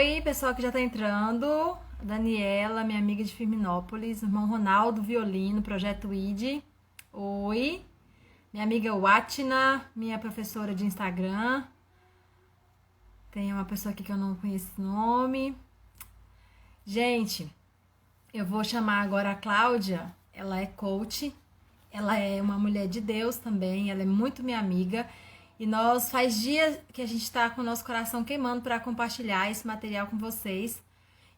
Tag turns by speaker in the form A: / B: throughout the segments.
A: Oi, pessoal que já tá entrando. A Daniela, minha amiga de Firminópolis. Irmão Ronaldo, violino, Projeto ID. Oi. Minha amiga Watna, minha professora de Instagram. Tem uma pessoa aqui que eu não conheço o nome. Gente, eu vou chamar agora a Cláudia. Ela é coach. Ela é uma mulher de Deus também. Ela é muito minha amiga. E nós faz dias que a gente está com o nosso coração queimando para compartilhar esse material com vocês.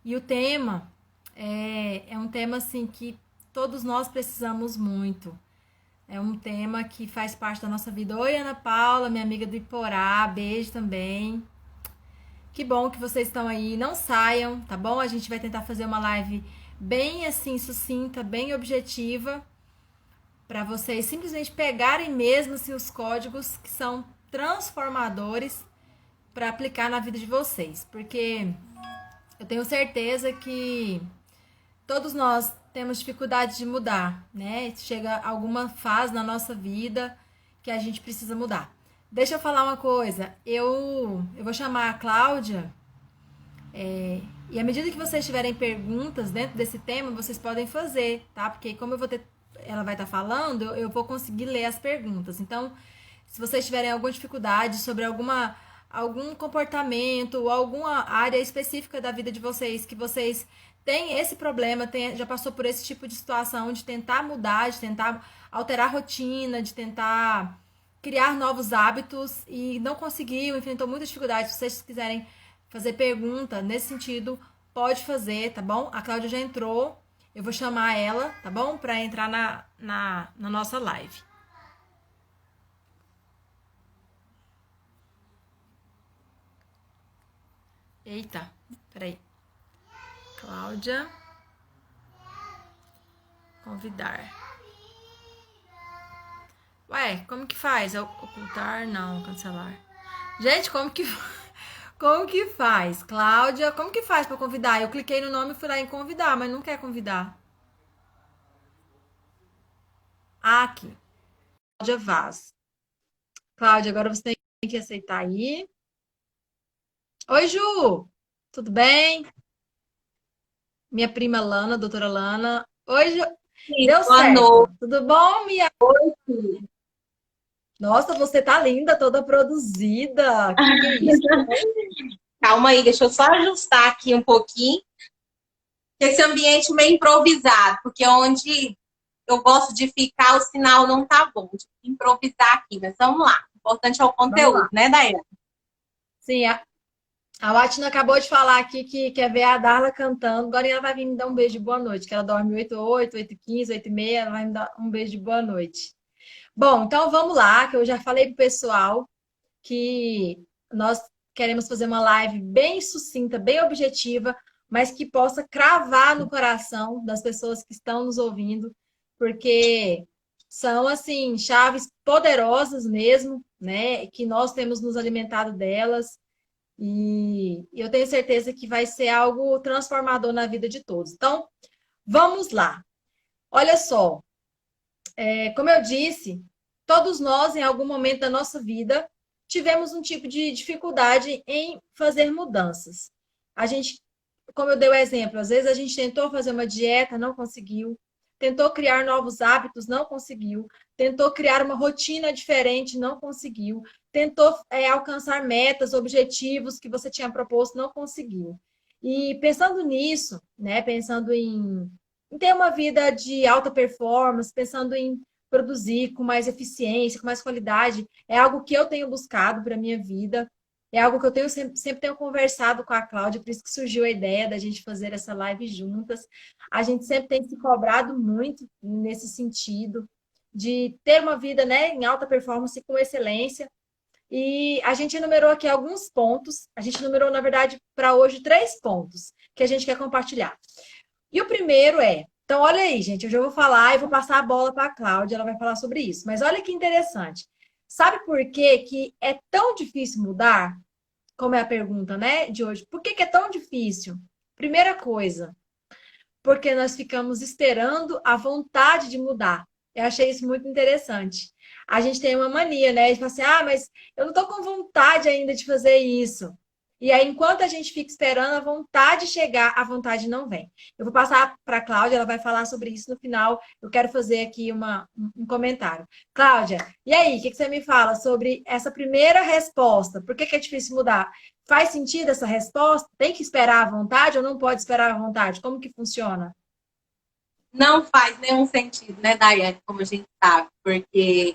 A: E o tema é um tema assim que todos nós precisamos muito. É um tema que faz parte da nossa vida. Oi, Ana Paula, minha amiga do Iporá, beijo também. Que bom que vocês estão aí. Não saiam, tá bom? A gente vai tentar fazer uma live bem assim, sucinta, bem objetiva, para vocês simplesmente pegarem mesmo assim, os códigos que são transformadores para aplicar na vida de vocês. Porque eu tenho certeza que todos nós temos dificuldade de mudar, né? Chega alguma fase na nossa vida que a gente precisa mudar. Deixa eu falar uma coisa. Eu vou chamar a Cláudia, e à medida que vocês tiverem perguntas dentro desse tema, vocês podem fazer, tá? Porque como ela vai estar falando, eu vou conseguir ler as perguntas. Então, se vocês tiverem alguma dificuldade sobre algum comportamento ou alguma área específica da vida de vocês, que vocês têm esse problema, já passou por esse tipo de situação de tentar mudar, de tentar alterar a rotina, de tentar criar novos hábitos e não conseguiu, enfrentou muita dificuldade. Se vocês quiserem fazer pergunta nesse sentido, pode fazer, tá bom? A Cláudia já entrou, eu vou chamar ela, tá bom? Para entrar na nossa live. Eita, peraí. Cláudia. Convidar. Ué, como que faz? Ocultar? Não, cancelar. Gente, como que faz? Cláudia, como que faz pra convidar? Eu cliquei no nome e fui lá em convidar, mas não quer convidar. Aqui. Cláudia Vaz. Cláudia, agora você tem que aceitar aí. Oi, Ju! Tudo bem? Minha prima Lana, doutora Lana. Oi, Ju.
B: Sim,
A: Deu
B: boa noite.
A: certo. Tudo bom, minha? Nossa, você tá linda, toda produzida. Que é isso?
B: Calma aí, deixa eu só ajustar aqui um pouquinho. Esse ambiente meio improvisado, porque onde eu gosto de ficar, o sinal não tá bom. De improvisar aqui, mas vamos lá. O importante é o
A: Vamos
B: conteúdo,
A: lá.
B: né, Daiane?
A: Sim, a Watina acabou de falar aqui que quer ver a Darla cantando. Agora ela vai vir me dar um beijo de boa noite, que ela dorme 8h08, 8h15, 8h30. Ela vai me dar um beijo de boa noite. Bom, então vamos lá, que eu já falei pro pessoal que nós queremos fazer uma live bem sucinta, bem objetiva, mas que possa cravar no coração das pessoas que estão nos ouvindo, porque são assim chaves poderosas mesmo, né? Que nós temos nos alimentado delas e eu tenho certeza que vai ser algo transformador na vida de todos. Então, vamos lá. Olha só, como eu disse, todos nós, em algum momento da nossa vida, tivemos um tipo de dificuldade em fazer mudanças. A gente, como eu dei o exemplo, às vezes a gente tentou fazer uma dieta, não conseguiu, tentou criar novos hábitos, não conseguiu, tentou criar uma rotina diferente, não conseguiu, tentou alcançar metas, objetivos que você tinha proposto, não conseguiu. E pensando nisso, né, pensando em ter uma vida de alta performance, pensando em produzir com mais eficiência, com mais qualidade, é algo que eu tenho buscado para a minha vida, é algo que eu sempre tenho conversado com a Cláudia, por isso que surgiu a ideia da gente fazer essa live juntas. A gente sempre tem se cobrado muito nesse sentido, de ter uma vida, né, em alta performance com excelência. E a gente enumerou aqui alguns pontos, a gente enumerou, na verdade, para hoje, 3 pontos que a gente quer compartilhar. E o primeiro então olha aí, gente, eu já vou falar e vou passar a bola para a Cláudia, ela vai falar sobre isso. Mas olha que interessante. Sabe por que que é tão difícil mudar? Como é a pergunta, né, de hoje. Por que que é tão difícil? Primeira coisa, porque nós ficamos esperando a vontade de mudar. Eu achei isso muito interessante. A gente tem uma mania, né, de falar assim, mas eu não estou com vontade ainda de fazer isso. E aí, enquanto a gente fica esperando a vontade chegar, a vontade não vem. Eu vou passar para a Cláudia, ela vai falar sobre isso no final. Eu quero fazer aqui um comentário. Cláudia, e aí, o que você me fala sobre essa primeira resposta? Por que é difícil mudar? Faz sentido essa resposta? Tem que esperar a vontade ou não pode esperar a vontade? Como que funciona?
B: Não faz nenhum sentido, né, Daiane, como a gente sabe, porque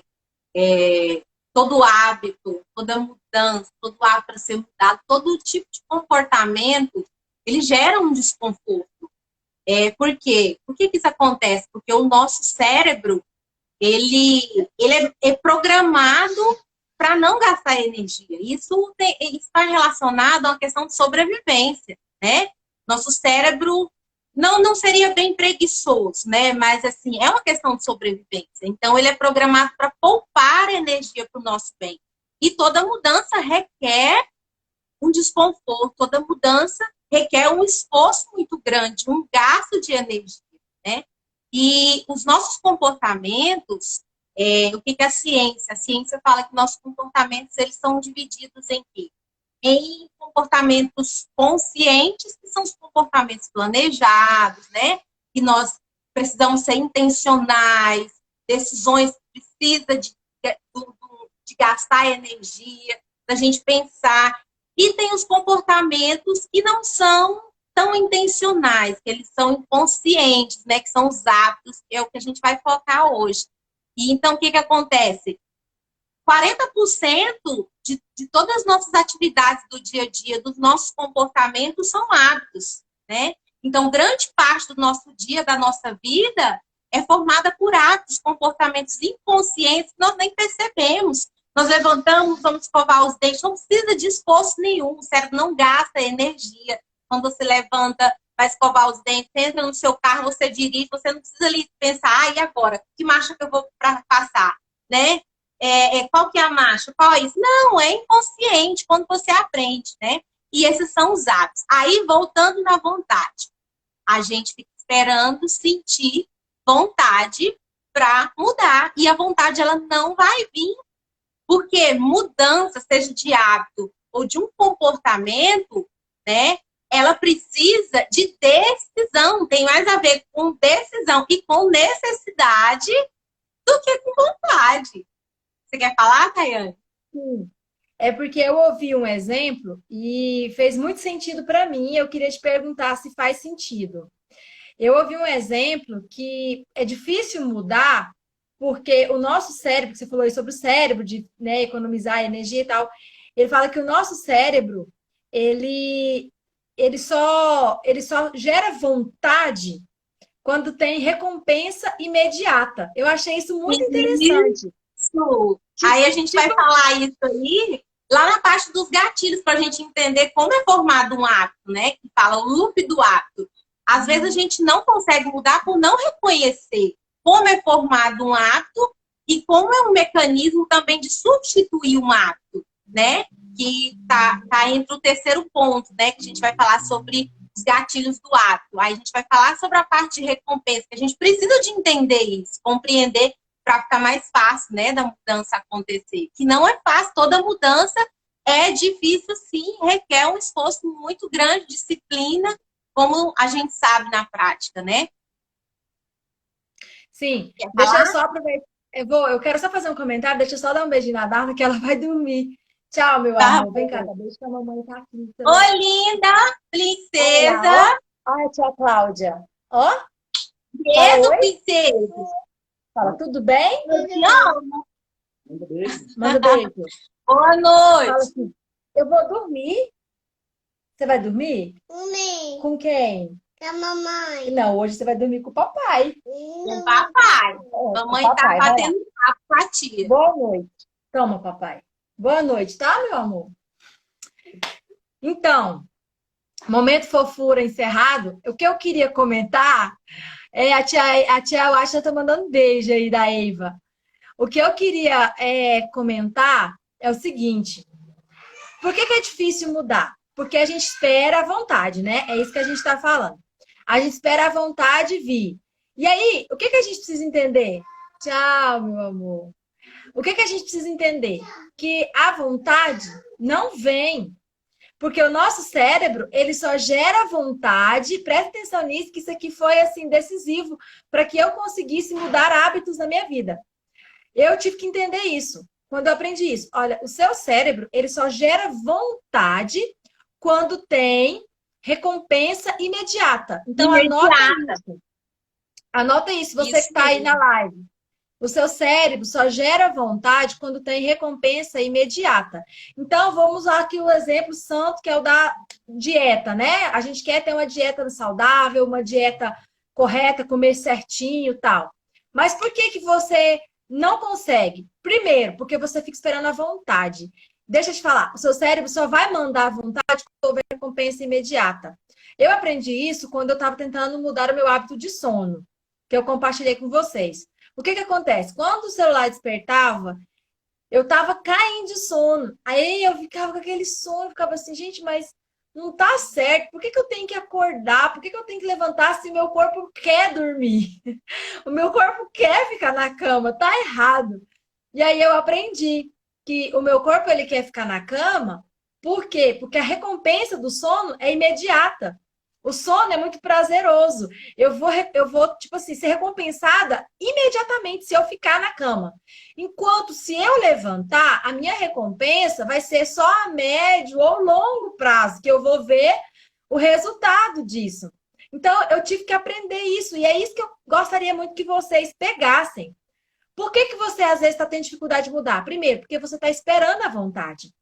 B: é, todo hábito, toda mudança, todo hábito para ser mudado, todo tipo de comportamento, ele gera um desconforto. Por quê? Por que isso acontece? Porque o nosso cérebro, ele é programado para não gastar energia. Isso está relacionado a uma questão de sobrevivência, né? Nosso cérebro não seria bem preguiçoso, né? Mas, assim, é uma questão de sobrevivência. Então, ele é programado para poupar energia para o nosso bem. E toda mudança requer um desconforto, toda mudança requer um esforço muito grande, um gasto de energia, né? E os nossos comportamentos, o que é a ciência? A ciência fala que nossos comportamentos, eles são divididos em quê? Em comportamentos conscientes, que são os comportamentos planejados, né? Que nós precisamos ser intencionais, decisões que precisam de gastar energia, da gente pensar. E tem os comportamentos que não são tão intencionais, que eles são inconscientes, né? Que são os hábitos, que é o que a gente vai focar hoje. E então, o que acontece? 40% de todas as nossas atividades do dia a dia, dos nossos comportamentos, são hábitos, né? Então, grande parte do nosso dia, da nossa vida, é formada por hábitos, comportamentos inconscientes que nós nem percebemos. Nós levantamos, vamos escovar os dentes, não precisa de esforço nenhum, o cérebro não gasta energia. Quando você levanta, vai escovar os dentes, entra no seu carro, você dirige, você não precisa ali pensar, e agora? Que marcha que eu vou passar? Né? Qual que é a marcha? Qual é isso? Não, é inconsciente quando você aprende, né? E esses são os hábitos. Aí, voltando na vontade, a gente fica esperando sentir vontade para mudar. E a vontade, ela não vai vir. Porque mudança, seja de hábito ou de um comportamento, né? Ela precisa de decisão. Tem mais a ver com decisão e com necessidade do que com vontade. Você quer falar, Tayane?
A: Sim. É porque eu ouvi um exemplo e fez muito sentido para mim. Eu queria te perguntar se faz sentido. Eu ouvi um exemplo que é difícil mudar, porque o nosso cérebro, que você falou aí sobre o cérebro, de, né, economizar energia e tal, ele fala que o nosso cérebro, ele, ele só gera vontade quando tem recompensa imediata. Eu achei isso muito interessante.
B: Isso. Aí a gente vai falar isso aí lá na parte dos gatilhos, para a gente entender como é formado um hábito, né? Que fala o loop do hábito. Às vezes a gente não consegue mudar por não reconhecer como é formado um hábito e como é um mecanismo também de substituir um hábito, né? Que tá entre o terceiro ponto, né? Que a gente vai falar sobre os gatilhos do hábito. Aí a gente vai falar sobre a parte de recompensa, que a gente precisa de entender isso, compreender para ficar mais fácil, né, da mudança acontecer. Que não é fácil, toda mudança é difícil, sim, requer um esforço muito grande, disciplina, como a gente sabe na prática, né?
A: Sim,
B: Quer
A: deixa eu
B: falar?
A: só aproveitar. Eu quero só fazer um comentário, deixa eu só dar um beijinho na Darla que ela vai dormir. Tchau, meu
B: Tá
A: amor. Vem cá,
B: bom.
A: tá? Deixa que a mamãe tá aqui também.
B: Oi, linda,
A: Olha lá, ó.
B: princesa.
A: Olha a tia Cláudia. Ó, fala
B: Beijo,
A: oi.
B: princesa.
A: Fala, tudo bem?
B: Eu te amo.
A: Manda beijo.
B: Boa
A: Fala
B: noite.
A: assim, eu vou dormir. Você vai dormir?
C: Mãe,
A: Com quem?
C: com a mamãe.
A: Não, hoje você vai dormir com o papai.
B: Com o papai.
A: É, com o
B: Mamãe tá
A: papai, vai lá.
B: batendo papo com a tia.
A: Boa noite. Toma, papai. Boa noite, tá, meu amor? Então, momento fofura encerrado. O que eu queria comentar é a tia Washington tá mandando beijo aí da Eva. O que eu queria comentar é o seguinte: por que é difícil mudar? Porque a gente espera a vontade, né? É isso que a gente está falando. A gente espera a vontade vir. E aí, o que a gente precisa entender? Tchau, meu amor. O que a gente precisa entender? Que a vontade não vem. Porque o nosso cérebro, ele só gera vontade, presta atenção nisso, que isso aqui foi, assim, decisivo para que eu conseguisse mudar hábitos na minha vida. Eu tive que entender isso, quando eu aprendi isso. Olha, o seu cérebro, ele só gera vontade quando tem recompensa imediata. Então, anota isso, você que está aí na live. O seu cérebro só gera vontade quando tem recompensa imediata. Então, vamos usar aqui o exemplo santo, que é o da dieta, né? A gente quer ter uma dieta saudável, uma dieta correta, comer certinho e tal. Mas por que que você não consegue? Primeiro, porque você fica esperando a vontade. Deixa eu te falar, o seu cérebro só vai mandar a vontade quando houver recompensa imediata. Eu aprendi isso quando eu estava tentando mudar o meu hábito de sono, que eu compartilhei com vocês. O que que acontece? Quando o celular despertava, eu tava caindo de sono. Aí eu ficava com aquele sono, ficava assim, gente, mas não tá certo. Por que que eu tenho que acordar? Por que que eu tenho que levantar se meu corpo quer dormir? O meu corpo quer ficar na cama, tá errado. E aí eu aprendi que o meu corpo ele quer ficar na cama, por quê? Porque a recompensa do sono é imediata. O sono é muito prazeroso. Eu vou, tipo assim, ser recompensada imediatamente se eu ficar na cama. Enquanto se eu levantar, a minha recompensa vai ser só a médio ou longo prazo, que eu vou ver o resultado disso. Então, eu tive que aprender isso. E é isso que eu gostaria muito que vocês pegassem. Por que que você, às vezes, está tendo dificuldade de mudar? Primeiro, porque você está esperando a vontade.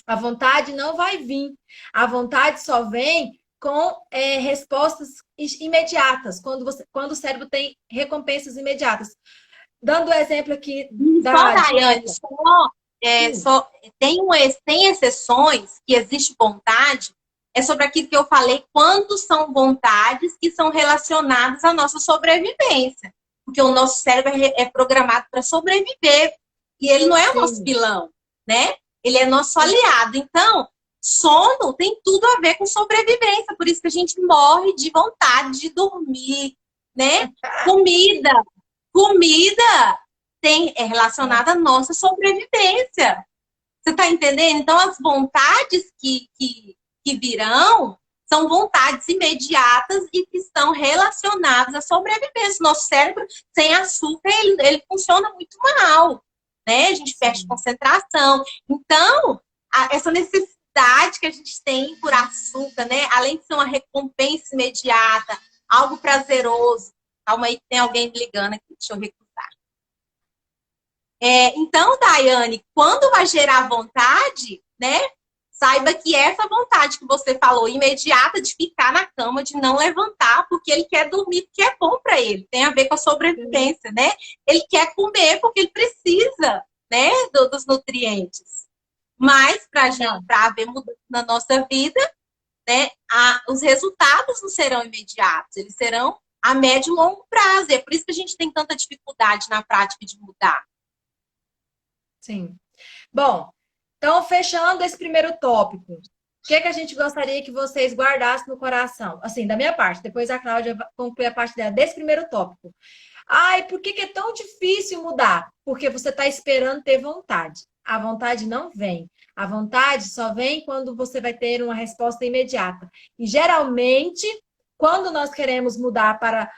A: A vontade não vai vir. A vontade só vem com respostas imediatas, quando o cérebro tem recompensas imediatas. Dando o exemplo aqui
B: Só, Daiane, tem exceções que existe vontade, é sobre aquilo que eu falei, quando são vontades que são relacionadas à nossa sobrevivência. Porque o nosso cérebro é programado para sobreviver. E ele não é o nosso vilão, né? Ele é nosso aliado. Então, sono tem tudo a ver com sobrevivência. Por isso que a gente morre de vontade de dormir, né? Comida é relacionada à nossa sobrevivência. Você está entendendo? Então, as vontades que virão são vontades imediatas e que estão relacionadas à sobrevivência. Nosso cérebro, sem açúcar, ele funciona muito mal, né? A gente perde concentração. Então, essa necessidade que a gente tem por açúcar, né? Além de ser uma recompensa imediata, algo prazeroso. Calma aí, tem alguém me ligando aqui, deixa eu recusar. Então, Daiane, quando vai gerar vontade, né? Saiba que essa vontade que você falou, imediata, de ficar na cama, de não levantar, porque ele quer dormir, porque é bom para ele. Tem a ver com a sobrevivência, né? Ele quer comer porque ele precisa, né, dos nutrientes. Mas, para haver mudança na nossa vida, né, os resultados não serão imediatos, eles serão a médio e longo prazo. É por isso que a gente tem tanta dificuldade na prática de mudar.
A: Sim. Bom, então, fechando esse primeiro tópico, o que a gente gostaria que vocês guardassem no coração? Assim, da minha parte, depois a Cláudia conclui a parte dela, desse primeiro tópico. Ai, por que é tão difícil mudar? Porque você está esperando ter vontade. A vontade não vem. A vontade só vem quando você vai ter uma resposta imediata. E, geralmente, quando nós queremos mudar para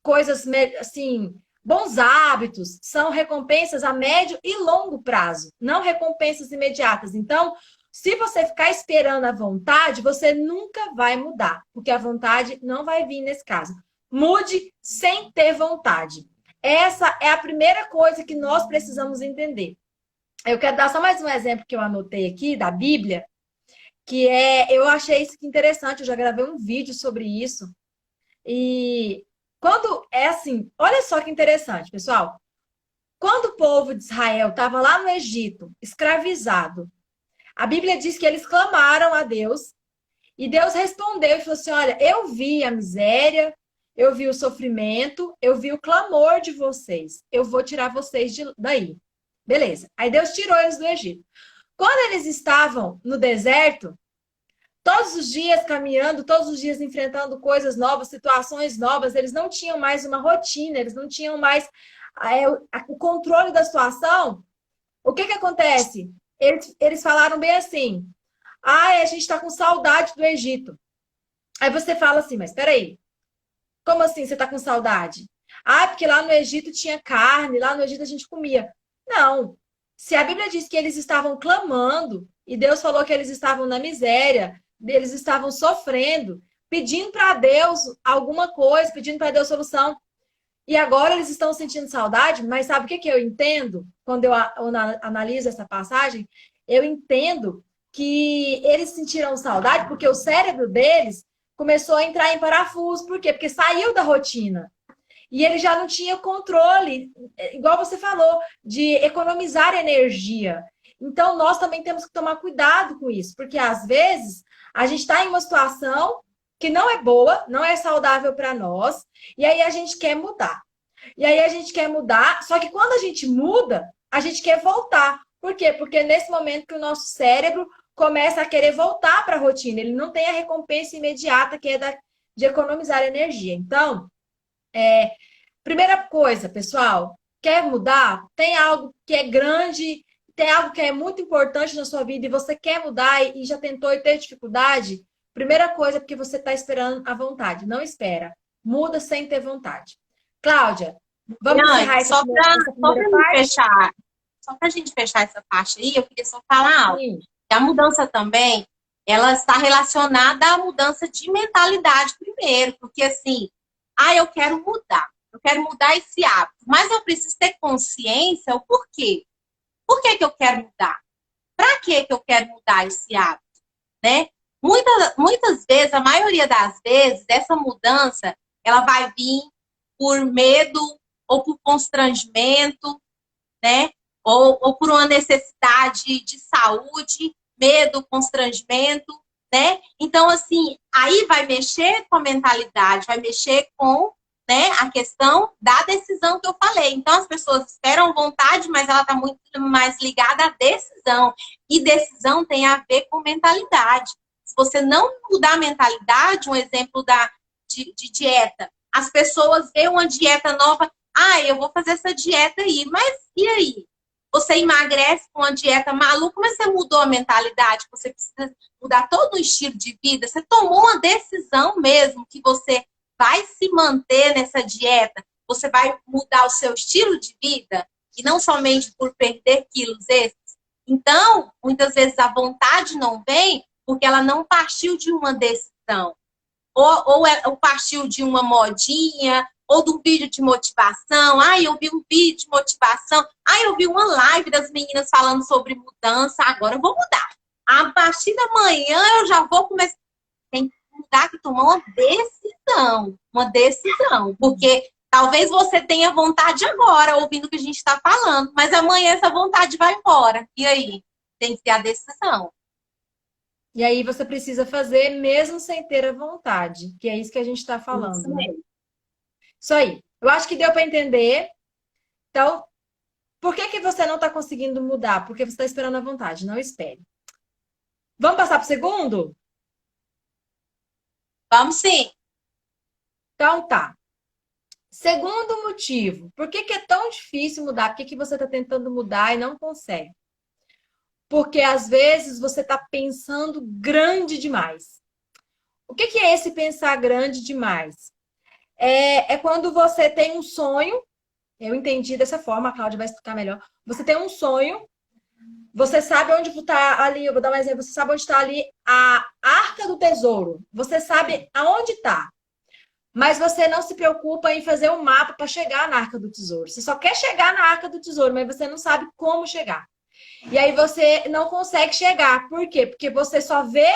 A: coisas, assim, bons hábitos, são recompensas a médio e longo prazo, não recompensas imediatas. Então, se você ficar esperando a vontade, você nunca vai mudar, porque a vontade não vai vir nesse caso. Mude sem ter vontade. Essa é a primeira coisa que nós precisamos entender. Eu quero dar só mais um exemplo que eu anotei aqui, da Bíblia, que eu achei isso interessante, eu já gravei um vídeo sobre isso. E quando assim, olha só que interessante, pessoal. Quando o povo de Israel estava lá no Egito, escravizado, a Bíblia diz que eles clamaram a Deus e Deus respondeu e falou assim: olha, eu vi a miséria, eu vi o sofrimento, eu vi o clamor de vocês, eu vou tirar vocês daí. Beleza. Aí Deus tirou eles do Egito. Quando eles estavam no deserto, todos os dias caminhando, todos os dias enfrentando coisas novas, situações novas, eles não tinham mais uma rotina, eles não tinham mais o controle da situação. O que acontece? Eles falaram bem assim: Ah, a gente está com saudade do Egito. Aí você fala assim, mas peraí, como assim você está com saudade? Ah, porque lá no Egito tinha carne, lá no Egito a gente comia. Não. Se a Bíblia diz que eles estavam clamando, e Deus falou que eles estavam na miséria, eles estavam sofrendo, pedindo para Deus alguma coisa, pedindo para Deus solução. E agora eles estão sentindo saudade, mas sabe o que que eu entendo quando eu analiso essa passagem? Eu entendo que eles sentiram saudade porque o cérebro deles começou a entrar em parafuso. Por quê? Porque saiu da rotina. E ele já não tinha controle, igual você falou, de economizar energia. Então, nós também temos que tomar cuidado com isso, porque às vezes a gente está em uma situação que não é boa, não é saudável para nós, e aí a gente quer mudar. E aí a gente quer mudar, só que quando a gente muda, a gente quer voltar. Por quê? Porque é nesse momento que o nosso cérebro começa a querer voltar para a rotina, ele não tem a recompensa imediata que é de economizar energia. Então, primeira coisa, pessoal, quer mudar? Tem algo que é grande, tem algo que é muito importante na sua vida e você quer mudar e já tentou e teve dificuldade? Primeira coisa, porque você está esperando a vontade. Não espera. Muda sem ter vontade. Cláudia, vamos encerrar essa primeira parte?
B: Só para a gente fechar essa parte aí, eu queria só falar algo.
A: Sim.
B: Que a mudança também, ela está relacionada à mudança de mentalidade primeiro, porque assim, eu quero mudar esse hábito, mas eu preciso ter consciência o porquê. Por que que eu quero mudar? Para que eu quero mudar esse hábito, né? Muitas vezes, a maioria das vezes, essa mudança, ela vai vir por medo ou por constrangimento, né? Ou por uma necessidade de saúde, medo, constrangimento, né? Então, assim, aí vai mexer com a mentalidade, vai mexer com, né, a questão da decisão que eu falei. Então, as pessoas esperam vontade, mas ela está muito mais ligada à decisão. E decisão tem a ver com mentalidade. Se você não mudar a mentalidade, um exemplo de dieta, as pessoas veem uma dieta nova, eu vou fazer essa dieta aí, mas e aí? Você emagrece com uma dieta maluca, mas você mudou a mentalidade, você precisa mudar todo o estilo de vida, você tomou uma decisão mesmo que você vai se manter nessa dieta, você vai mudar o seu estilo de vida, e não somente por perder quilos extras. Então, muitas vezes a vontade não vem porque ela não partiu de uma decisão. Ou partiu de uma modinha, ou de um vídeo de motivação. Eu vi um vídeo de motivação. Eu vi uma live das meninas falando sobre mudança. Agora eu vou mudar. A partir da manhã eu já vou começar. Tem que mudar, que tomar uma decisão. Uma decisão. Porque talvez você tenha vontade agora, ouvindo o que a gente está falando. Mas amanhã essa vontade vai embora. E aí? Tem que ter a decisão.
A: E aí você precisa fazer mesmo sem ter a vontade, que é isso que a gente está falando.
B: Isso mesmo.
A: Isso aí. Eu acho que deu para entender. Então, por que você não está conseguindo mudar? Porque você está esperando a vontade. Não espere. Vamos passar para o segundo?
B: Vamos sim.
A: Então tá. Segundo motivo. Por que é tão difícil mudar? Por que você está tentando mudar e não consegue? Porque às vezes você está pensando grande demais. O que é esse pensar grande demais? É quando você tem um sonho, eu entendi dessa forma, a Cláudia vai explicar melhor. Você tem um sonho, você sabe onde está ali, eu vou dar um exemplo, você sabe onde está ali a Arca do Tesouro, você sabe aonde está, mas você não se preocupa em fazer um mapa para chegar na Arca do Tesouro. Você só quer chegar na Arca do Tesouro, mas você não sabe como chegar. E aí você não consegue chegar. Por quê? Porque você só vê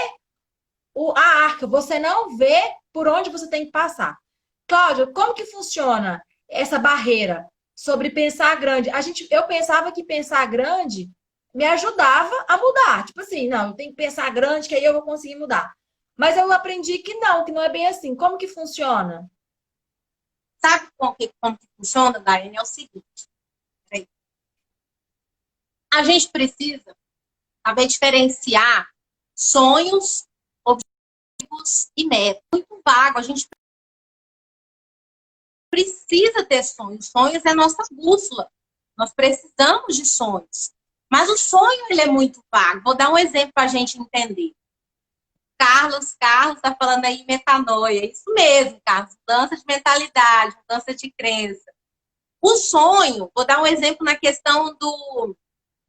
A: a arca, você não vê por onde você tem que passar. Cláudia, como que funciona essa barreira sobre pensar grande? Eu pensava que pensar grande me ajudava a mudar. Tipo assim, não, eu tenho que pensar grande que aí eu vou conseguir mudar. Mas eu aprendi que não é bem assim. Como que funciona?
B: Sabe como que funciona, Daiane? É o seguinte. A gente precisa saber diferenciar sonhos, objetivos e metas. Muito vago. A gente precisa ter sonhos. Sonhos é a nossa bússola. Nós precisamos de sonhos. Mas o sonho, ele é muito vago. Vou dar um exemplo para a gente entender. Carlos está falando aí metanoia. Isso mesmo, Carlos. Mudança de mentalidade, mudança de crença. O sonho, vou dar um exemplo na questão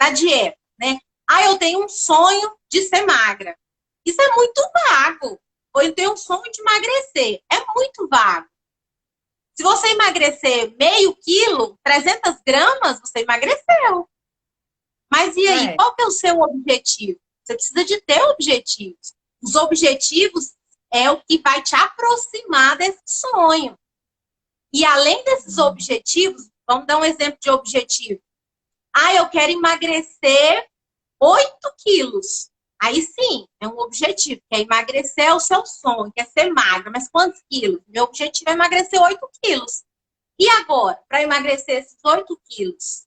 B: da dieta, né? Ah, eu tenho um sonho de ser magra. Isso é muito vago. Ou eu tenho um sonho de emagrecer. É muito vago. Se você emagrecer meio quilo, 300 gramas, você emagreceu. Mas e aí, qual que é o seu objetivo? Você precisa de ter objetivos. Os objetivos é o que vai te aproximar desse sonho. E além desses objetivos, vamos dar um exemplo de objetivo. Ah, eu quero emagrecer 8 quilos. Aí sim, é um objetivo. Quer emagrecer é o seu sonho, quer ser magra. Mas quantos quilos? Meu objetivo é emagrecer 8 quilos. E agora, para emagrecer esses 8 quilos?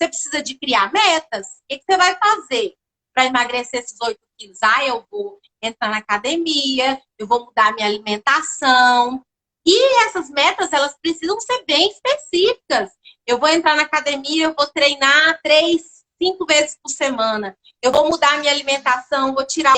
B: Você precisa de criar metas? O que você vai fazer para emagrecer esses 8 quilos? Ah, eu vou entrar na academia, eu vou mudar minha alimentação. E essas metas, elas precisam ser bem específicas. Eu vou entrar na academia, eu vou treinar 3, 5 vezes por semana. Eu vou mudar minha alimentação, vou tirar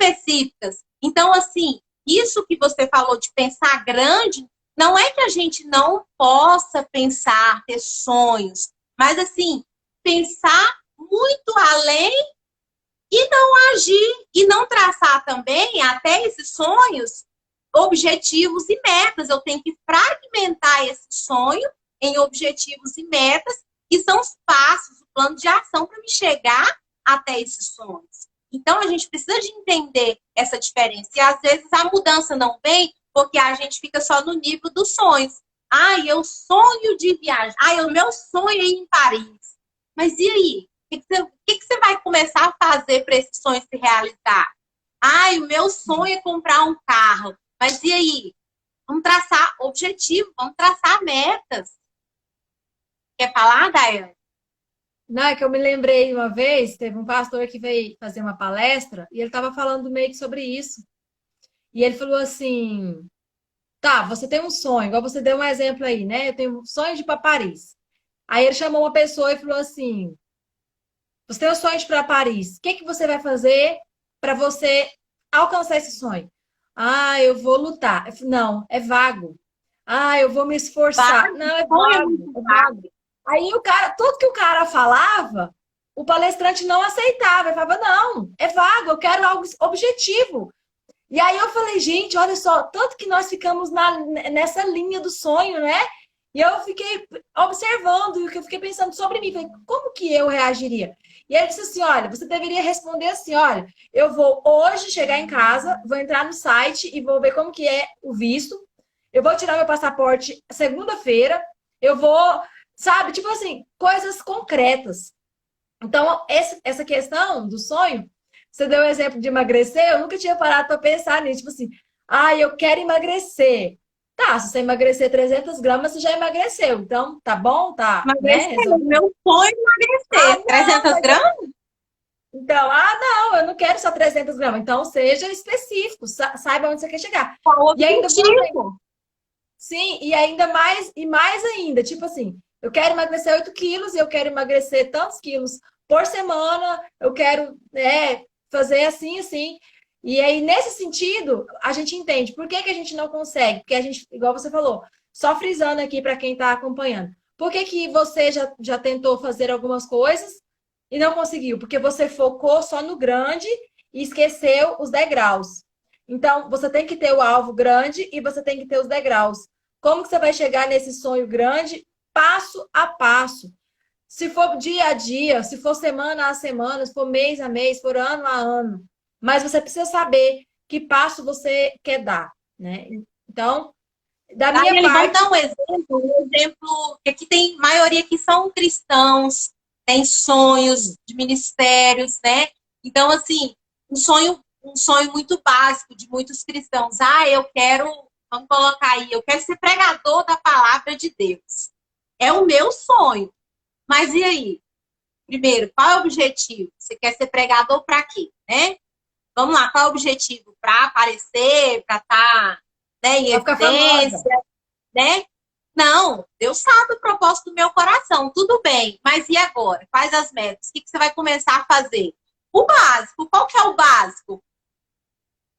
B: específicas. Então, assim, isso que você falou de pensar grande, não é que a gente não possa pensar, ter sonhos, mas, assim, pensar muito além e não agir, e não traçar também, até esses sonhos, objetivos e metas. Eu tenho que fragmentar esse sonho em objetivos e metas, que são os passos, o plano de ação para me chegar até esses sonhos. Então, a gente precisa de entender essa diferença. E, às vezes, a mudança não vem porque a gente fica só no nível dos sonhos. Ai, eu sonho de viajar. Ai, o meu sonho é ir em Paris. Mas e aí? O que você vai começar a fazer para esse sonho se realizar? Ai, o meu sonho é comprar um carro. Mas e aí? Vamos traçar objetivos, vamos traçar metas. Quer falar, Daiane?
A: Não, é que eu me lembrei uma vez, teve um pastor que veio fazer uma palestra e ele estava falando meio que sobre isso. E ele falou assim: tá, você tem um sonho, igual você deu um exemplo aí, né? Eu tenho um sonho de ir para Paris. Aí ele chamou uma pessoa e falou assim: você tem um sonho de ir para Paris, o que que você vai fazer para você alcançar esse sonho? Ah, eu vou lutar. Eu falei, não, é vago. Ah, eu vou me esforçar.
B: Vago,
A: Não, é
B: sonho é
A: vago,
B: muito
A: é
B: vago.
A: vago. Aí o cara, tudo que o cara falava, o palestrante não aceitava. Ele falava, não, é vago, eu quero algo objetivo. E aí eu falei, gente, olha só, tanto que nós ficamos nessa linha do sonho, né? E eu fiquei observando, e eu fiquei pensando sobre mim, falei, como que eu reagiria? E ele disse assim, olha, você deveria responder assim, olha, eu vou hoje chegar em casa, vou entrar no site e vou ver como que é o visto, eu vou tirar meu passaporte segunda-feira, eu vou, sabe, tipo assim, coisas concretas. Então, essa questão do sonho, você deu o exemplo de emagrecer, eu nunca tinha parado para pensar nisso. Tipo assim, eu quero emagrecer. Tá, se você emagrecer 300 gramas, você já emagreceu. Então, tá bom, tá, né?
B: Emagrecer, meu sonho é emagrecer. 300 gramas?
A: Então, não, eu não quero só 300 gramas. Então, seja específico, saiba onde você quer chegar.
B: Qual o
A: E ainda
B: objetivo?
A: sim, e ainda mais, e mais ainda, tipo assim, eu quero emagrecer 8 quilos e eu quero emagrecer tantos quilos por semana, eu quero, fazer assim, assim. E aí, nesse sentido, a gente entende por que que a gente não consegue, porque a gente, igual você falou, só frisando aqui para quem está acompanhando. Por que que você já tentou fazer algumas coisas e não conseguiu? Porque você focou só no grande e esqueceu os degraus. Então, você tem que ter o alvo grande e você tem que ter os degraus. Como que você vai chegar nesse sonho grande? Passo a passo. Se for dia a dia, se for semana a semana, se for mês a mês, se for ano a ano. Mas você precisa saber que passo você quer dar, né? Então, da minha
B: Daiane, vamos
A: parte...
B: dar um exemplo que aqui tem maioria que são cristãos, tem sonhos de ministérios, né? Então, assim, um sonho muito básico de muitos cristãos. Eu quero, vamos colocar aí, eu quero ser pregador da palavra de Deus. É o meu sonho. Mas e aí? Primeiro, qual é o objetivo? Você quer ser pregador para quê, né? Vamos lá, qual é o objetivo? Para aparecer, para estar, né, em
A: Vai ficar famosa.
B: evidência, né? Não, Deus sabe o propósito do meu coração, tudo bem. Mas e agora? Quais as metas? O que você vai começar a fazer? o básico. Qual que é o básico?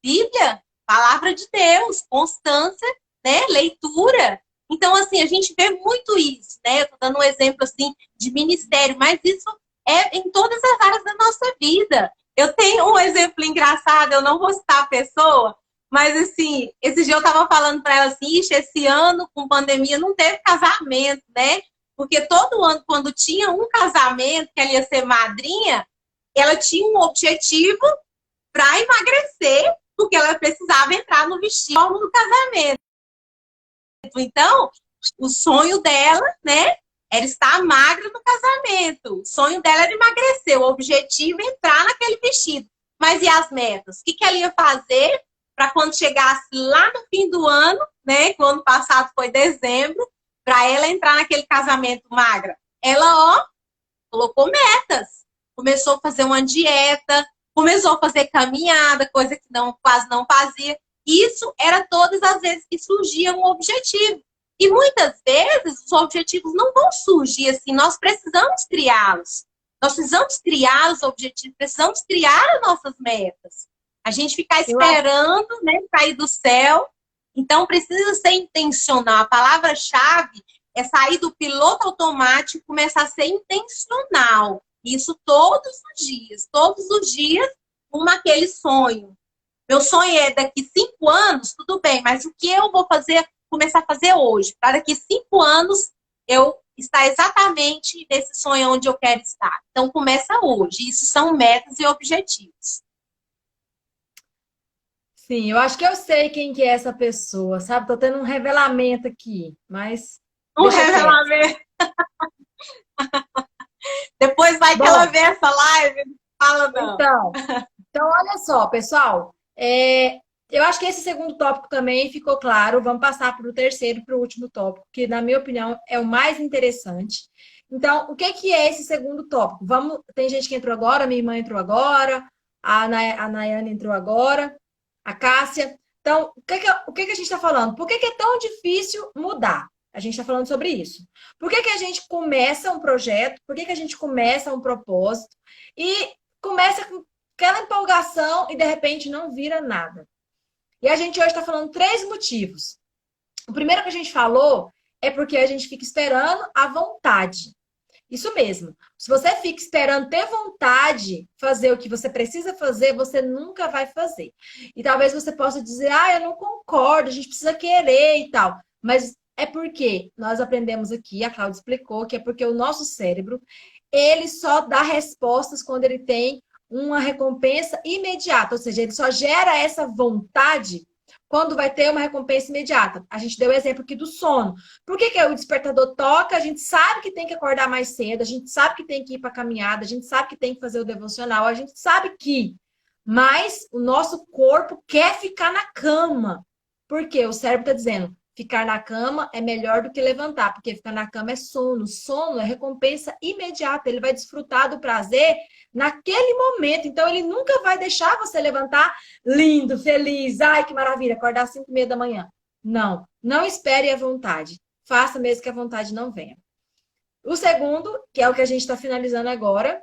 B: Bíblia, palavra de Deus, constância, né? Leitura. Então, assim, a gente vê muito isso, né? Eu estou dando um exemplo, assim, de ministério, mas isso é em todas as áreas da nossa vida. Eu tenho um exemplo engraçado, eu não vou citar a pessoa, mas, assim, esse dia eu estava falando para ela assim, ixi, esse ano, com pandemia, não teve casamento, né? Porque todo ano, quando tinha um casamento, que ela ia ser madrinha, ela tinha um objetivo para emagrecer, porque ela precisava entrar no vestido no casamento. Então, o sonho dela, né, era estar magra no casamento. O sonho dela era emagrecer. O objetivo é entrar naquele vestido. Mas e as metas? O que ela ia fazer para quando chegasse lá no fim do ano, né, que o ano passado foi dezembro, para ela entrar naquele casamento magra? Ela, ó, colocou metas. Começou a fazer uma dieta, começou a fazer caminhada, coisa que quase não fazia. Isso era todas as vezes que surgia um objetivo. E muitas vezes os objetivos não vão surgir assim, nós precisamos criá-los. Nós precisamos criar os objetivos, precisamos criar as nossas metas. A gente ficar esperando, né, cair do céu. Então, precisa ser intencional. A palavra-chave é sair do piloto automático e começar a ser intencional. Isso todos os dias, com aquele sonho. Meu sonho é daqui 5 anos, tudo bem, mas o que eu vou fazer, começar a fazer hoje? Para daqui 5 anos eu estar exatamente nesse sonho onde eu quero estar. Então, começa hoje. Isso são metas e objetivos.
A: Sim, eu acho que eu sei quem que é essa pessoa, sabe? Tô tendo um revelamento aqui, mas
B: Um
A: deixa quieto.
B: revelamento. Depois vai que ela vê essa live, não fala não.
A: Então, olha só, pessoal. Eu acho que esse segundo tópico também ficou claro. Vamos passar para o terceiro e para o último tópico, que, na minha opinião, é o mais interessante. Então, o que é esse segundo tópico? Tem gente que entrou agora, minha irmã entrou agora, a Nayane entrou agora, a Cássia. Então, o que a gente está falando? Por que é tão difícil mudar? A gente está falando sobre isso. Por que a gente começa um projeto? Por que a gente começa um propósito? E começa com aquela empolgação e, de repente, não vira nada. E a gente hoje está falando 3 motivos. O primeiro que a gente falou é porque a gente fica esperando a vontade. Isso mesmo. Se você fica esperando ter vontade de fazer o que você precisa fazer, você nunca vai fazer. E talvez você possa dizer, eu não concordo, a gente precisa querer e tal. Mas é porque nós aprendemos aqui, a Cláudia explicou, que é porque o nosso cérebro, ele só dá respostas quando ele tem uma recompensa imediata. Ou seja, ele só gera essa vontade quando vai ter uma recompensa imediata. A gente deu o exemplo aqui do sono. Por que o despertador toca? A gente sabe que tem que acordar mais cedo, a gente sabe que tem que ir para a caminhada, a gente sabe que tem que fazer o devocional, a gente sabe que. Mas o nosso corpo quer ficar na cama. Por quê? O cérebro está dizendo, ficar na cama é melhor do que levantar, porque ficar na cama é sono. Sono é recompensa imediata, ele vai desfrutar do prazer naquele momento. Então, ele nunca vai deixar você levantar lindo, feliz. Ai, que maravilha, acordar às 5h30 da manhã. Não espere a vontade. Faça mesmo que a vontade não venha. O segundo, que é o que a gente está finalizando agora,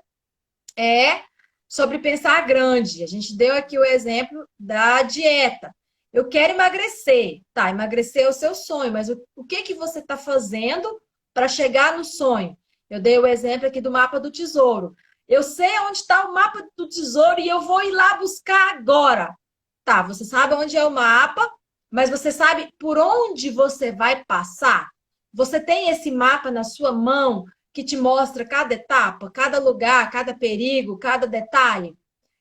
A: é sobre pensar grande. A gente deu aqui o exemplo da dieta. Eu quero emagrecer. Tá, emagrecer é o seu sonho, mas o que você está fazendo para chegar no sonho? Eu dei o exemplo aqui do mapa do tesouro. Eu sei onde está o mapa do tesouro e eu vou ir lá buscar agora. Tá, você sabe onde é o mapa, mas você sabe por onde você vai passar? Você tem esse mapa na sua mão que te mostra cada etapa, cada lugar, cada perigo, cada detalhe?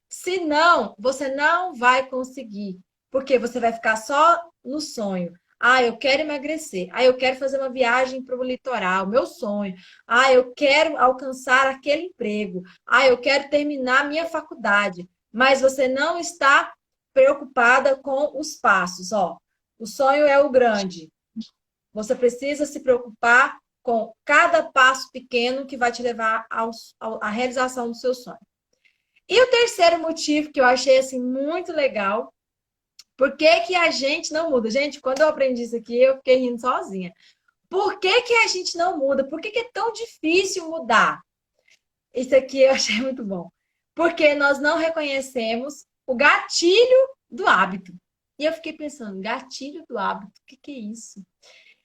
A: Se não, você não vai conseguir. Porque você vai ficar só no sonho. Eu quero emagrecer. Eu quero fazer uma viagem para o litoral, meu sonho. Eu quero alcançar aquele emprego. Eu quero terminar a minha faculdade. Mas você não está preocupada com os passos. O sonho é o grande. Você precisa se preocupar com cada passo pequeno que vai te levar à realização do seu sonho. E o terceiro motivo que eu achei assim, muito legal. Por que a gente não muda? Gente, quando eu aprendi isso aqui, eu fiquei rindo sozinha. Por que a gente não muda? Por que é tão difícil mudar? Isso aqui eu achei muito bom. Porque nós não reconhecemos o gatilho do hábito. E eu fiquei pensando, gatilho do hábito, o que é isso?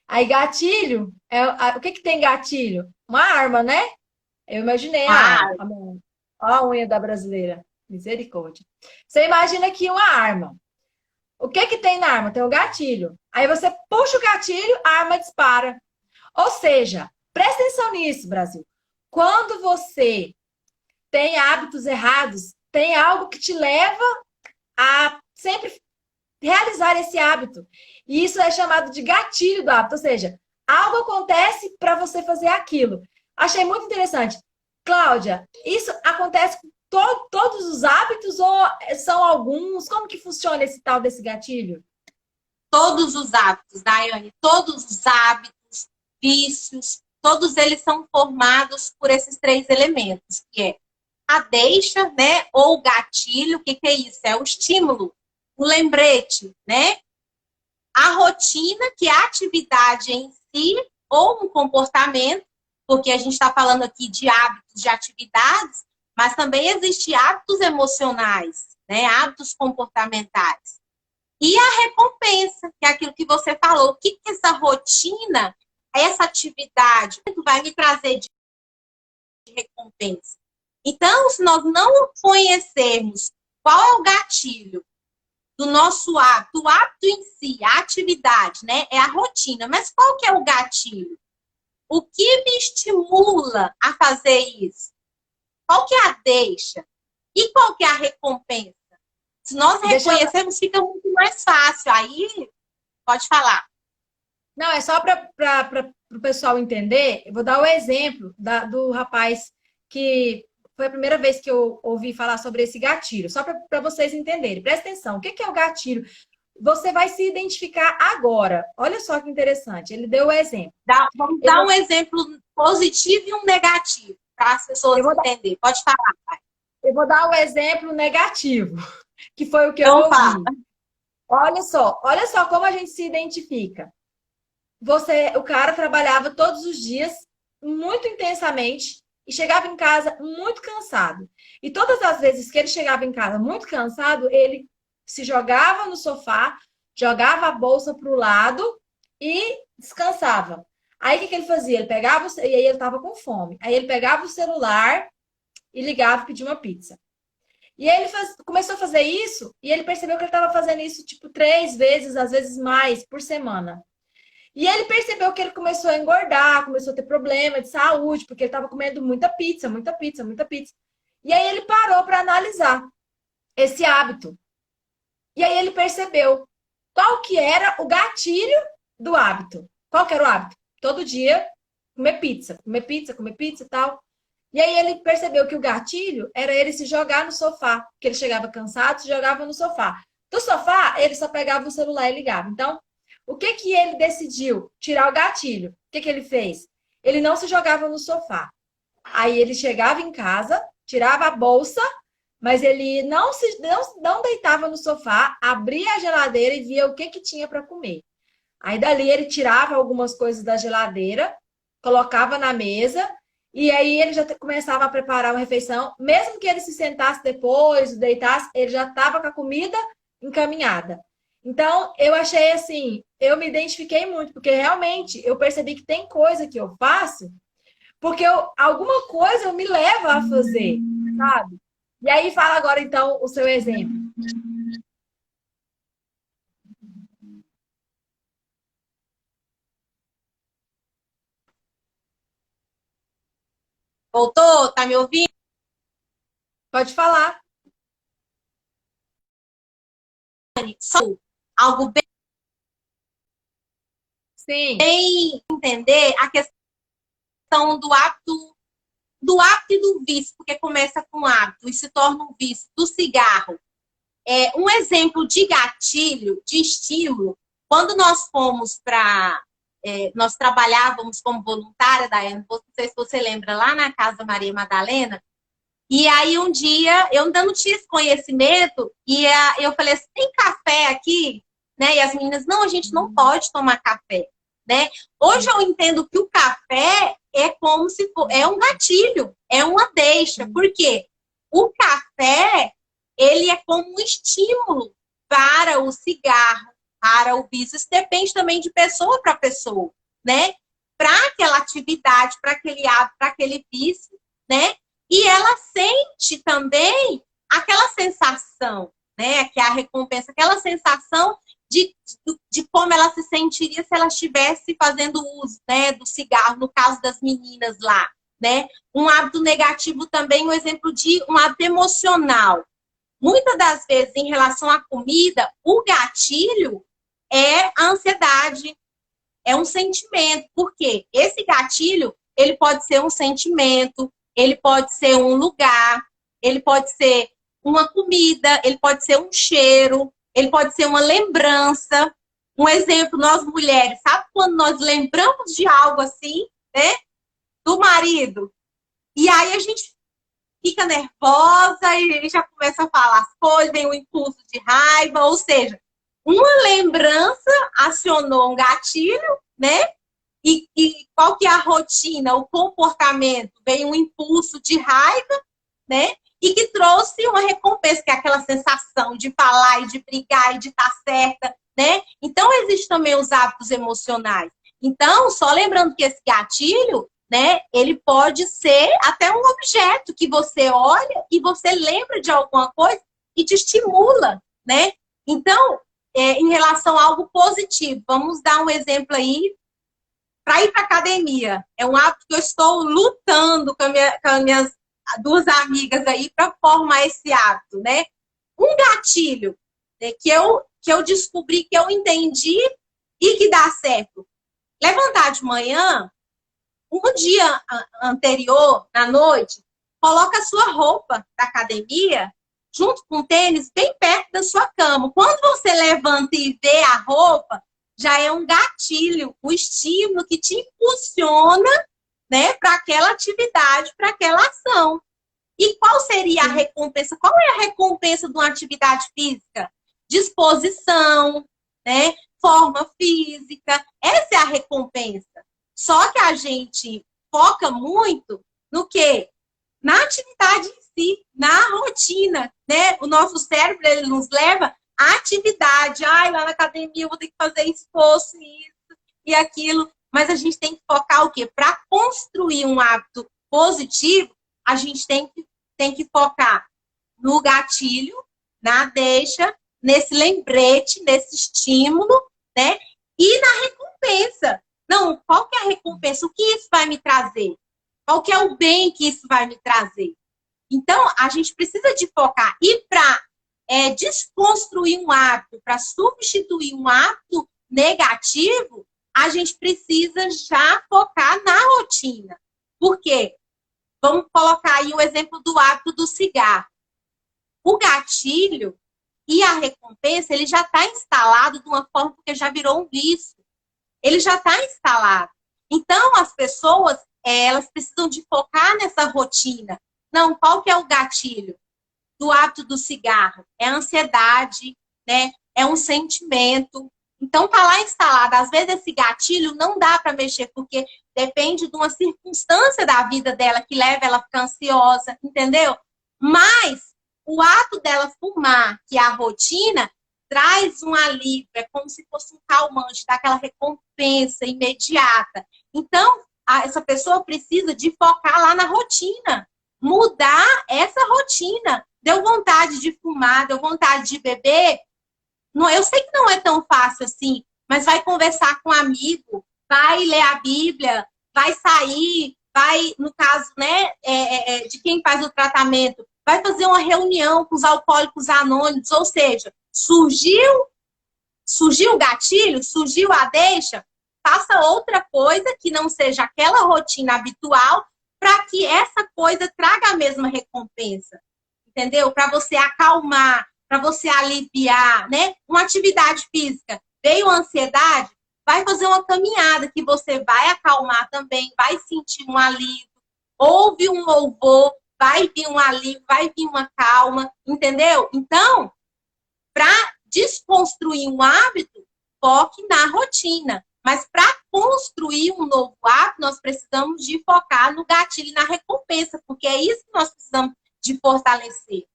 A: Aí gatilho, o que tem gatilho? Uma arma, né? Eu imaginei a arma.
B: Ah,
A: Olha a unha da brasileira. Misericórdia. Você imagina aqui uma arma. O que tem na arma? Tem o gatilho. Aí você puxa o gatilho, a arma dispara. Ou seja, presta atenção nisso, Brasil. Quando você tem hábitos errados, tem algo que te leva a sempre realizar esse hábito. E isso é chamado de gatilho do hábito. Ou seja, algo acontece para você fazer aquilo. Achei muito interessante. Cláudia, isso acontece com todos os hábitos ou são alguns? Como que funciona esse tal desse gatilho?
B: todos os hábitos, Daiane, todos os hábitos, vícios, todos eles são formados por esses três elementos, que é a deixa, né, ou o gatilho. O que é isso? É o estímulo, o lembrete, né? A rotina, que é a atividade em si, ou um comportamento, porque a gente está falando aqui de hábitos, de atividades, mas também existem hábitos emocionais, né? Hábitos comportamentais. E a recompensa, que é aquilo que você falou. O que essa rotina, essa atividade vai me trazer de recompensa? Então, se nós não conhecermos qual é o gatilho do nosso hábito, o hábito em si, a atividade, né? É a rotina. Mas qual que é o gatilho? O que me estimula a fazer isso? Qual que é a deixa? E qual que é a recompensa? Se nós reconhecermos, fica muito mais fácil. Aí, pode falar.
A: Não, é só para o pessoal entender. Eu vou dar o exemplo do rapaz que foi a primeira vez que eu ouvi falar sobre esse gatilho, só para vocês entenderem. Presta atenção, o que é o gatilho? Você vai se identificar agora. Olha só que interessante, ele deu o exemplo.
B: Vamos dar um exemplo positivo e um negativo, para as pessoas entenderem. Pode falar.
A: Eu vou dar o exemplo negativo, que foi o que eu ouvi. Olha só como a gente se identifica. O cara trabalhava todos os dias, muito intensamente, e chegava em casa muito cansado. E todas as vezes que ele chegava em casa muito cansado, ele se jogava no sofá, jogava a bolsa para o lado e descansava. Aí o que ele fazia? Ele pegava, e aí ele estava com fome. Aí ele pegava o celular e ligava e pedia uma pizza. E aí ele começou a fazer isso e ele percebeu que ele estava fazendo isso tipo 3 vezes, às vezes mais, por semana. E ele percebeu que ele começou a engordar, começou a ter problema de saúde, porque ele estava comendo muita pizza, muita pizza, muita pizza. E aí ele parou para analisar esse hábito. E aí ele percebeu qual que era o gatilho do hábito. Qual que era o hábito? Todo dia comer pizza, comer pizza, comer pizza e tal. E aí ele percebeu que o gatilho era ele se jogar no sofá, porque ele chegava cansado, se jogava no sofá. Do sofá, ele só pegava o celular e ligava. Então, o que ele decidiu? Tirar o gatilho. O que ele fez? Ele não se jogava no sofá. Aí ele chegava em casa, tirava a bolsa, mas ele não deitava no sofá, abria a geladeira e via o que tinha para comer. Aí dali ele tirava algumas coisas da geladeira, colocava na mesa, e aí ele já começava a preparar uma refeição. Mesmo que ele se sentasse depois, deitasse, ele já estava com a comida encaminhada. Então, eu achei assim, eu me identifiquei muito, porque realmente eu percebi que tem coisa que eu faço, porque alguma coisa me leva a fazer, sabe? E aí fala agora, então, o seu exemplo.
B: Voltou? Tá me ouvindo?
A: Pode falar.
B: Algo
A: Sim.
B: bem entender a questão do hábito e do vício, porque começa com hábito e se torna um vício, do cigarro. Um exemplo de gatilho, de estímulo, quando nós fomos para... nós trabalhávamos como voluntária, Daiane, não sei se você lembra, lá na Casa Maria Madalena, e aí um dia, eu ainda não tinha esse conhecimento, e eu falei assim, tem café aqui? Né? E as meninas, não, a gente não pode tomar café. Né? Hoje eu entendo que o café é como se for, é um gatilho, é uma deixa. Por quê? O café, ele é como um estímulo para o cigarro, para o vício. Isso depende também de pessoa para pessoa, né? Para aquela atividade, para aquele hábito, para aquele vício, né? E ela sente também aquela sensação, né? Que é a recompensa, aquela sensação de como ela se sentiria se ela estivesse fazendo uso, né, do cigarro, no caso das meninas lá, né? Um hábito negativo também, um exemplo de um hábito emocional. Muitas das vezes, em relação à comida, o gatilho é a ansiedade, é um sentimento. Por quê? Esse gatilho, ele pode ser um sentimento, ele pode ser um lugar, ele pode ser uma comida, ele pode ser um cheiro, ele pode ser uma lembrança. Um exemplo, nós mulheres, sabe quando nós lembramos de algo assim, né? Do marido. E aí a gente fica nervosa e já começa a falar as coisas, vem um impulso de raiva, ou seja, uma lembrança acionou um gatilho, né? E qual que é a rotina, o comportamento? Vem um impulso de raiva, né? E que trouxe uma recompensa, que é aquela sensação de falar e de brigar e de estar certa, né? Então, existem também os hábitos emocionais. Então, só lembrando que esse gatilho, né, ele pode ser até um objeto que você olha e você lembra de alguma coisa e te estimula, né? Então, em relação a algo positivo, vamos dar um exemplo aí para ir para academia. É um hábito que eu estou lutando com as minhas duas amigas aí para formar esse hábito, né? Um gatilho, né, que eu descobri, que eu entendi e que dá certo. Levantar de manhã, um dia anterior, na noite, coloca a sua roupa da academia junto com o tênis bem perto da sua cama. Quando você levanta e vê a roupa, já é um gatilho, um estímulo que te impulsiona, né, para aquela atividade, para aquela ação. E qual seria a recompensa? Qual é a recompensa de uma atividade física? Disposição, né? Forma física. Essa é a recompensa. Só que a gente foca muito no quê? Na atividade em si, na rotina, né? O nosso cérebro, ele nos leva à atividade. Ai, lá na academia eu vou ter que fazer esforço, isso e aquilo. Mas a gente tem que focar o quê? Para construir um hábito positivo, a gente tem que focar no gatilho, na deixa, nesse lembrete, nesse estímulo, né? E na recompensa. Não, qual que é a recompensa? O que isso vai me trazer? Qual que é o bem que isso vai me trazer? Então, a gente precisa de focar. E para desconstruir um hábito, para substituir um hábito negativo, a gente precisa já focar na rotina. Por quê? Vamos colocar aí o exemplo do hábito do cigarro. O gatilho e a recompensa, ele já está instalado de uma forma porque já virou um vício. Ele já está instalado. Então, as pessoas, elas precisam de focar nessa rotina. Não, qual que é o gatilho do hábito do cigarro? É a ansiedade, né? É um sentimento. Então, está lá instalado. Às vezes, esse gatilho não dá para mexer, porque depende de uma circunstância da vida dela que leva ela a ficar ansiosa, entendeu? Mas o ato dela fumar, que é a rotina, traz um alívio, é como se fosse um calmante, dá aquela recompensa imediata. Então, essa pessoa precisa de focar lá na rotina, mudar essa rotina. Deu vontade de fumar, deu vontade de beber, não, eu sei que não é tão fácil assim, mas vai conversar com um amigo, vai ler a Bíblia, vai sair, vai, no caso, né, de quem faz o tratamento, vai fazer uma reunião com os alcoólicos anônimos, ou seja, surgiu o gatilho, surgiu a deixa, faça outra coisa que não seja aquela rotina habitual, para que essa coisa traga a mesma recompensa, entendeu? Para você acalmar, para você aliviar, né? Uma atividade física. Veio a ansiedade, vai fazer uma caminhada que você vai acalmar também, vai sentir um alívio. Ouve um louvor, vai vir um alívio, vai vir uma calma, entendeu? Então, para desconstruir um hábito, foque na rotina. Mas para construir um novo hábito, nós precisamos de focar no gatilho e na recompensa, porque é isso que nós precisamos de fortalecer.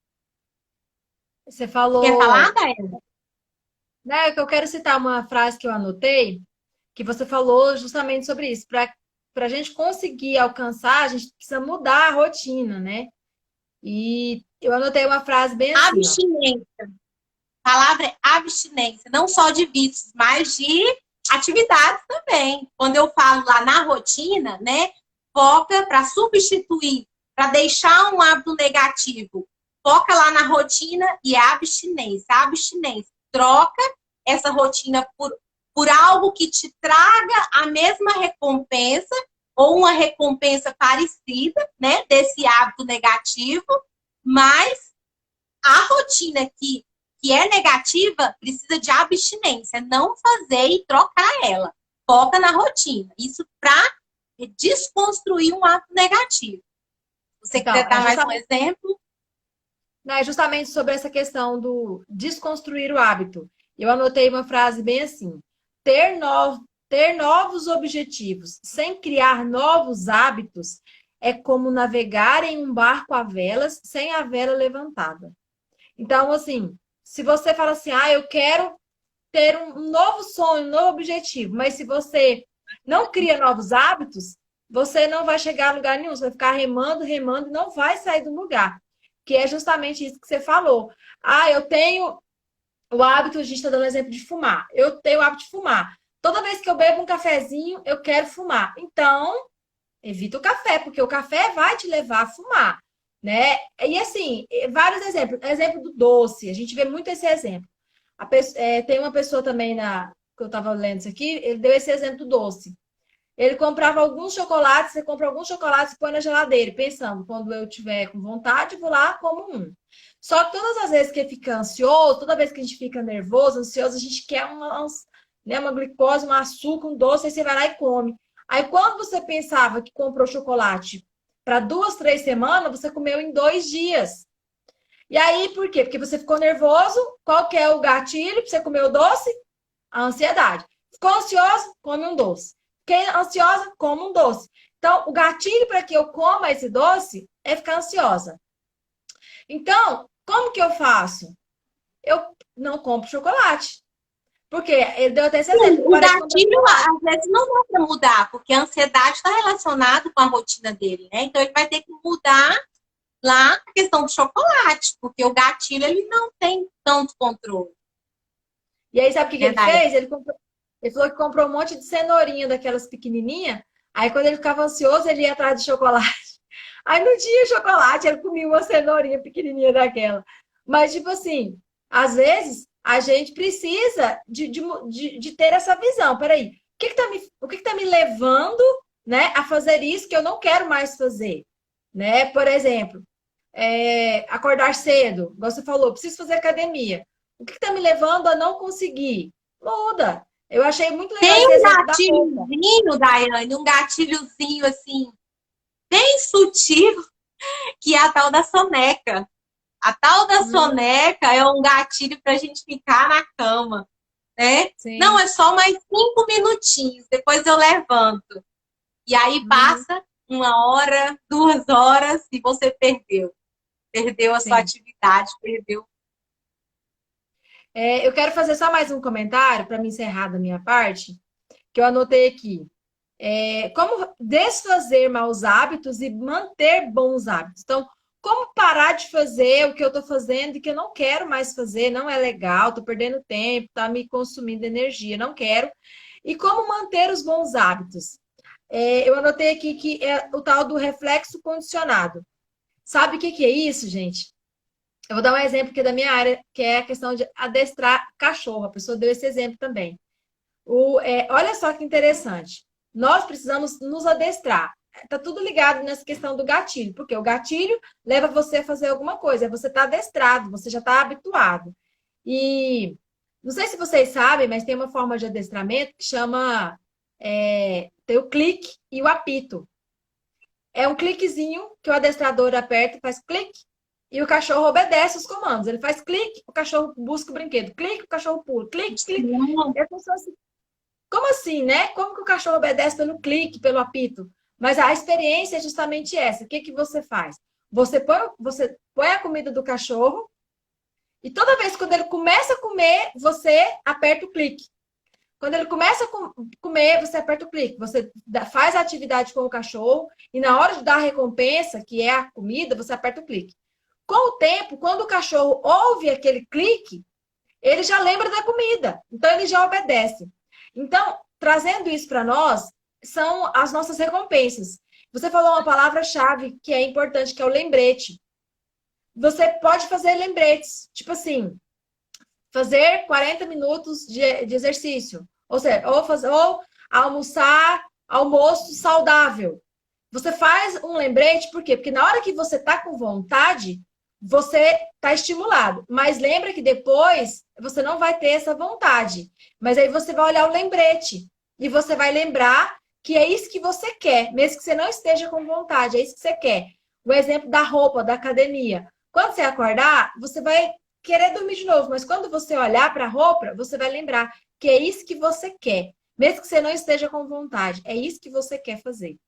A: Você falou.
B: Quer falar, Daiane?
A: Né, que eu quero citar uma frase que eu anotei, que você falou justamente sobre isso. Para a gente conseguir alcançar, a gente precisa mudar a rotina, né? E eu anotei uma frase bem assim, ó.
B: Abstinência. A palavra é abstinência, não só de vícios, mas de atividades também. Quando eu falo lá na rotina, né? Foca para substituir, para deixar um hábito negativo. Foca lá na rotina e é abstinência. Abstinência. Troca essa rotina por algo que te traga a mesma recompensa ou uma recompensa parecida, né? Desse hábito negativo, mas a rotina que é negativa precisa de abstinência, não fazer e trocar ela. Foca na rotina. Isso para desconstruir um hábito negativo. Você
A: Então,
B: quer dar mais um exemplo?
A: É justamente sobre essa questão do desconstruir o hábito. Eu anotei uma frase bem assim: ter novos objetivos sem criar novos hábitos é como navegar em um barco a velas sem a vela levantada. Então, assim, se você fala assim, eu quero ter um novo sonho, um novo objetivo, mas se você não cria novos hábitos, você não vai chegar a lugar nenhum, você vai ficar remando, remando e não vai sair do lugar. Que é justamente isso que você falou. Eu tenho o hábito, a gente está dando o exemplo de fumar. Eu tenho o hábito de fumar. Toda vez que eu bebo um cafezinho, eu quero fumar. Então, evita o café, porque o café vai te levar a fumar, né? E assim, vários exemplos. Exemplo do doce, a gente vê muito esse exemplo. Tem uma pessoa também que eu estava lendo isso aqui, ele deu esse exemplo do doce. Ele comprava alguns chocolates, você compra alguns chocolates e põe na geladeira, pensando, quando eu tiver com vontade, vou lá, como um. Só que todas as vezes que fica ansioso, toda vez que a gente fica nervoso, ansioso, a gente quer uma glicose, um açúcar, um doce, aí você vai lá e come. Aí quando você pensava que comprou chocolate para 2, 3 semanas, você comeu em 2 dias. E aí, por quê? Porque você ficou nervoso, qual que é o gatilho para você comer o doce? A ansiedade. Ficou ansioso? Come um doce. Fiquei ansiosa? Como um doce. Então, o gatilho para que eu coma esse doce é ficar ansiosa. Então, como que eu faço? Eu não compro chocolate. Porque ele deu até esse exemplo.
B: O gatilho, às vezes, não dá para mudar, porque a ansiedade está relacionada com a rotina dele, né? Então, ele vai ter que mudar lá a questão do chocolate, porque o gatilho, ele não tem tanto controle.
A: E aí, sabe o que ele fez? Ele falou que comprou um monte de cenourinha daquelas pequenininhas. Aí, quando ele ficava ansioso, ele ia atrás de chocolate. Aí, não tinha chocolate, ele comia uma cenourinha pequenininha daquela. Mas, tipo assim, às vezes, a gente precisa de ter essa visão. Peraí, o que tá me levando, né, a fazer isso que eu não quero mais fazer? Né? Por exemplo, acordar cedo. Igual você falou, preciso fazer academia. O que tá me levando a não conseguir? Muda. Eu achei muito legal
B: Tem
A: esse
B: um
A: exemplo
B: gatilhozinho, Daiane, um gatilhozinho assim, bem sutil, que é a tal da soneca. A tal da soneca é um gatilho para a gente ficar na cama, né?
A: Sim.
B: Não, é só mais 5 minutinhos, depois eu levanto. E aí passa 1 hora, 2 horas e você perdeu. Perdeu a sua atividade, perdeu.
A: Eu quero fazer só mais um comentário para me encerrar da minha parte, que eu anotei aqui. Como desfazer maus hábitos e manter bons hábitos. Então, como parar de fazer o que eu estou fazendo e que eu não quero mais fazer, não é legal, estou perdendo tempo, está me consumindo energia, não quero. E como manter os bons hábitos. Eu anotei aqui que é o tal do reflexo condicionado. Sabe o que é isso, gente? Eu vou dar um exemplo aqui da minha área, que é a questão de adestrar cachorro. A pessoa deu esse exemplo também. Olha só que interessante. Nós precisamos nos adestrar. Tá tudo ligado nessa questão do gatilho, porque o gatilho leva você a fazer alguma coisa. Você está adestrado, você já está habituado. E não sei se vocês sabem, mas tem uma forma de adestramento que chama tem o clique e o apito. É um cliquezinho que o adestrador aperta, faz clique, e o cachorro obedece os comandos. Ele faz clique, o cachorro busca o brinquedo. Clique, o cachorro pula. Clique, clique. É como se fosse... Como assim, né? Como que o cachorro obedece pelo clique, pelo apito? Mas a experiência é justamente essa. O que você faz? você põe a comida do cachorro e toda vez quando ele começa a comer, você aperta o clique. Quando ele começa a comer, você aperta o clique. Você faz a atividade com o cachorro e na hora de dar a recompensa, que é a comida, você aperta o clique. Com o tempo, quando o cachorro ouve aquele clique, ele já lembra da comida. Então, ele já obedece. Então, trazendo isso para nós, são as nossas recompensas. Você falou uma palavra-chave que é importante, que é o lembrete. Você pode fazer lembretes. Tipo assim, fazer 40 minutos de exercício. Ou seja, ou almoçar, almoço saudável. Você faz um lembrete, por quê? Porque na hora que você está com vontade, você está estimulado. Mas lembra que depois você não vai ter essa vontade. Mas aí você vai olhar o lembrete. E você vai lembrar que é isso que você quer. Mesmo que você não esteja com vontade, é isso que você quer. O exemplo da roupa, da academia. Quando você acordar, você vai querer dormir de novo. Mas quando você olhar para a roupa, você vai lembrar que é isso que você quer. Mesmo que você não esteja com vontade. É isso que você quer fazer.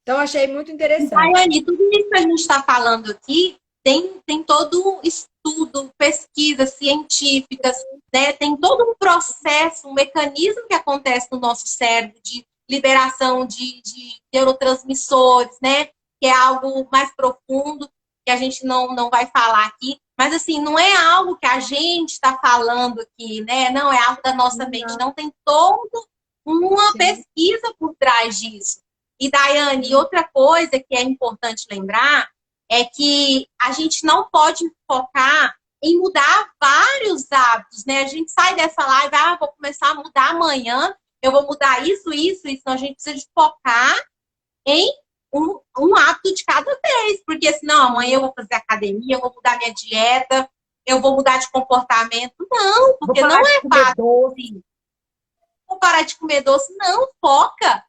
A: Então, eu achei muito interessante.
B: Daiane, tudo isso que a gente está falando aqui tem todo um estudo, pesquisas científicas, né? Tem todo um processo, um mecanismo que acontece no nosso cérebro de liberação de neurotransmissores, né? Que é algo mais profundo, que a gente não vai falar aqui. Mas, assim, não é algo que a gente está falando aqui, né? Não, é algo da nossa mente. Não, tem toda uma pesquisa por trás disso. E, Daiane, outra coisa que é importante lembrar é que a gente não pode focar em mudar vários hábitos, né? A gente sai dessa live, vou começar a mudar amanhã, eu vou mudar isso. Então, a gente precisa de focar em um hábito de cada vez, porque senão amanhã eu vou fazer academia, eu vou mudar minha dieta, eu vou mudar de comportamento. Não, porque não é fácil. Vou parar de comer doce. Não, foca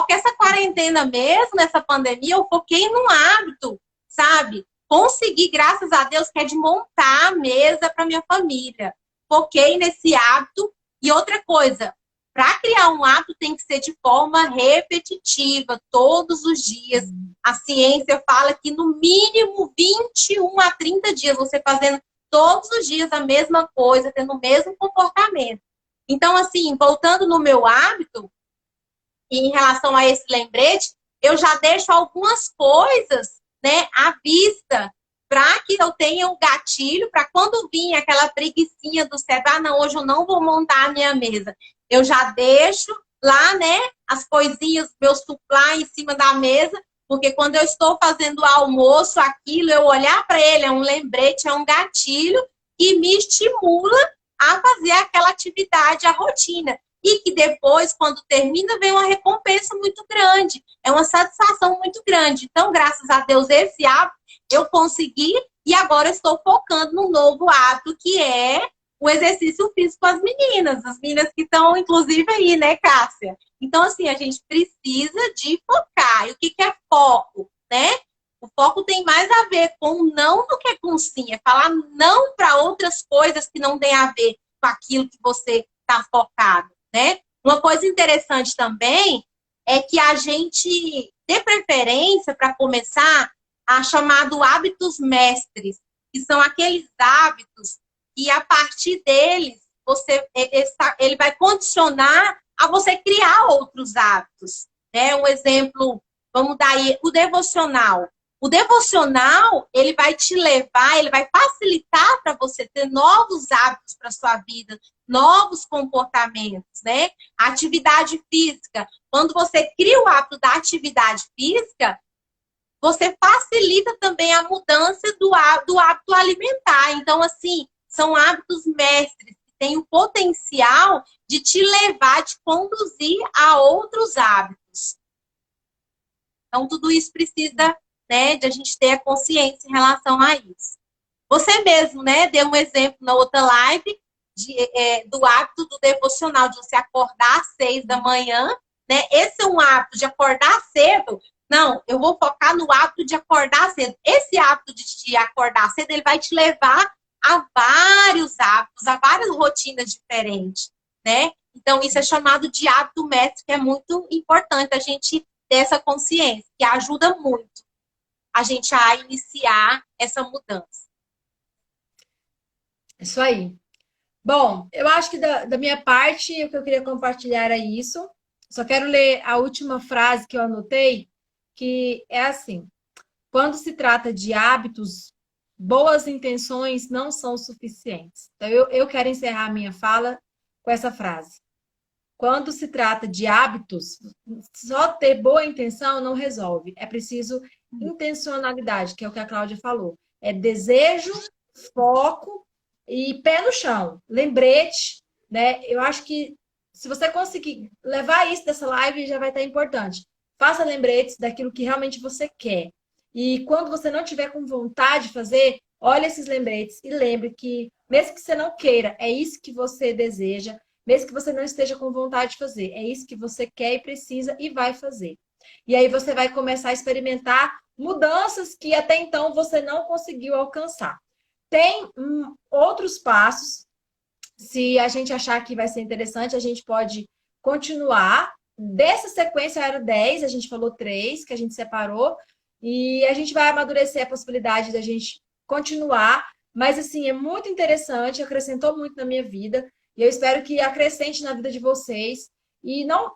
B: essa quarentena mesmo, nessa pandemia, eu foquei num hábito, sabe? Consegui, graças a Deus, que é de montar a mesa para minha família. Foquei nesse hábito. E outra coisa, para criar um hábito tem que ser de forma repetitiva, todos os dias. A ciência fala que no mínimo 21 a 30 dias, você fazendo todos os dias a mesma coisa, tendo o mesmo comportamento. Então, assim, voltando no meu hábito, em relação a esse lembrete, eu já deixo algumas coisas, né, à vista, para que eu tenha um gatilho, para quando vir aquela preguicinha do cérebro, não, hoje eu não vou montar a minha mesa. Eu já deixo lá, né, as coisinhas, meu suplá em cima da mesa, porque quando eu estou fazendo o almoço, aquilo, eu olhar para ele, é um lembrete, é um gatilho que me estimula a fazer aquela atividade, a rotina. E que depois, quando termina, vem uma recompensa muito grande. É uma satisfação muito grande. Então, graças a Deus, esse hábito eu consegui e agora estou focando num novo hábito, que é o exercício físico com as meninas. As meninas que estão, inclusive, aí, né, Cássia? Então, assim, a gente precisa de focar. E o que é foco, né? O foco tem mais a ver com não do que com sim. É falar não para outras coisas que não tem a ver com aquilo que você está focado. Né? Uma coisa interessante também é que a gente dê preferência para começar a chamado hábitos mestres, que são aqueles hábitos que a partir deles ele vai condicionar a você criar outros hábitos. Né? Um exemplo, vamos dar aí, o devocional. O devocional, ele vai te levar, ele vai facilitar para você ter novos hábitos para sua vida, novos comportamentos, né? A atividade física. Quando você cria o hábito da atividade física, você facilita também a mudança do hábito alimentar. Então, assim, são hábitos mestres que têm o potencial de te levar, de conduzir a outros hábitos. Então, tudo isso precisa, né, de a gente ter a consciência em relação a isso. Você mesmo, né, deu um exemplo na outra live do hábito do devocional, de você acordar às 6 da manhã, né? Esse é um hábito de acordar cedo. Não, eu vou focar no hábito de acordar cedo. Esse hábito de acordar cedo, ele vai te levar a vários hábitos, a várias rotinas diferentes, né? Então, isso é chamado de hábito mestre, que é muito importante a gente ter essa consciência, que ajuda muito. a gente a iniciar essa mudança.
A: Isso aí. Bom, eu acho que da minha parte, o que eu queria compartilhar é isso. Só quero ler a última frase que eu anotei, que é assim: quando se trata de hábitos, boas intenções não são suficientes. Então, eu quero encerrar a minha fala com essa frase. Quando se trata de hábitos, só ter boa intenção não resolve. É preciso intencionalidade, que é o que a Cláudia falou. É desejo, foco e pé no chão. Lembrete, né? Eu acho que se você conseguir levar isso dessa live, já vai estar importante. Faça lembretes daquilo que realmente você quer. E quando você não tiver com vontade de fazer, olhe esses lembretes e lembre que, mesmo que você não queira, é isso que você deseja. Mesmo que você não esteja com vontade de fazer, é isso que você quer e precisa e vai fazer. E aí você vai começar a experimentar mudanças que até então você não conseguiu alcançar. Tem outros passos. Se a gente achar que vai ser interessante, a gente pode continuar. Dessa sequência era 10, a gente falou 3, que a gente separou. E a gente vai amadurecer a possibilidade da gente continuar. Mas, assim, é muito interessante, acrescentou muito na minha vida. E eu espero que acrescente na vida de vocês. E não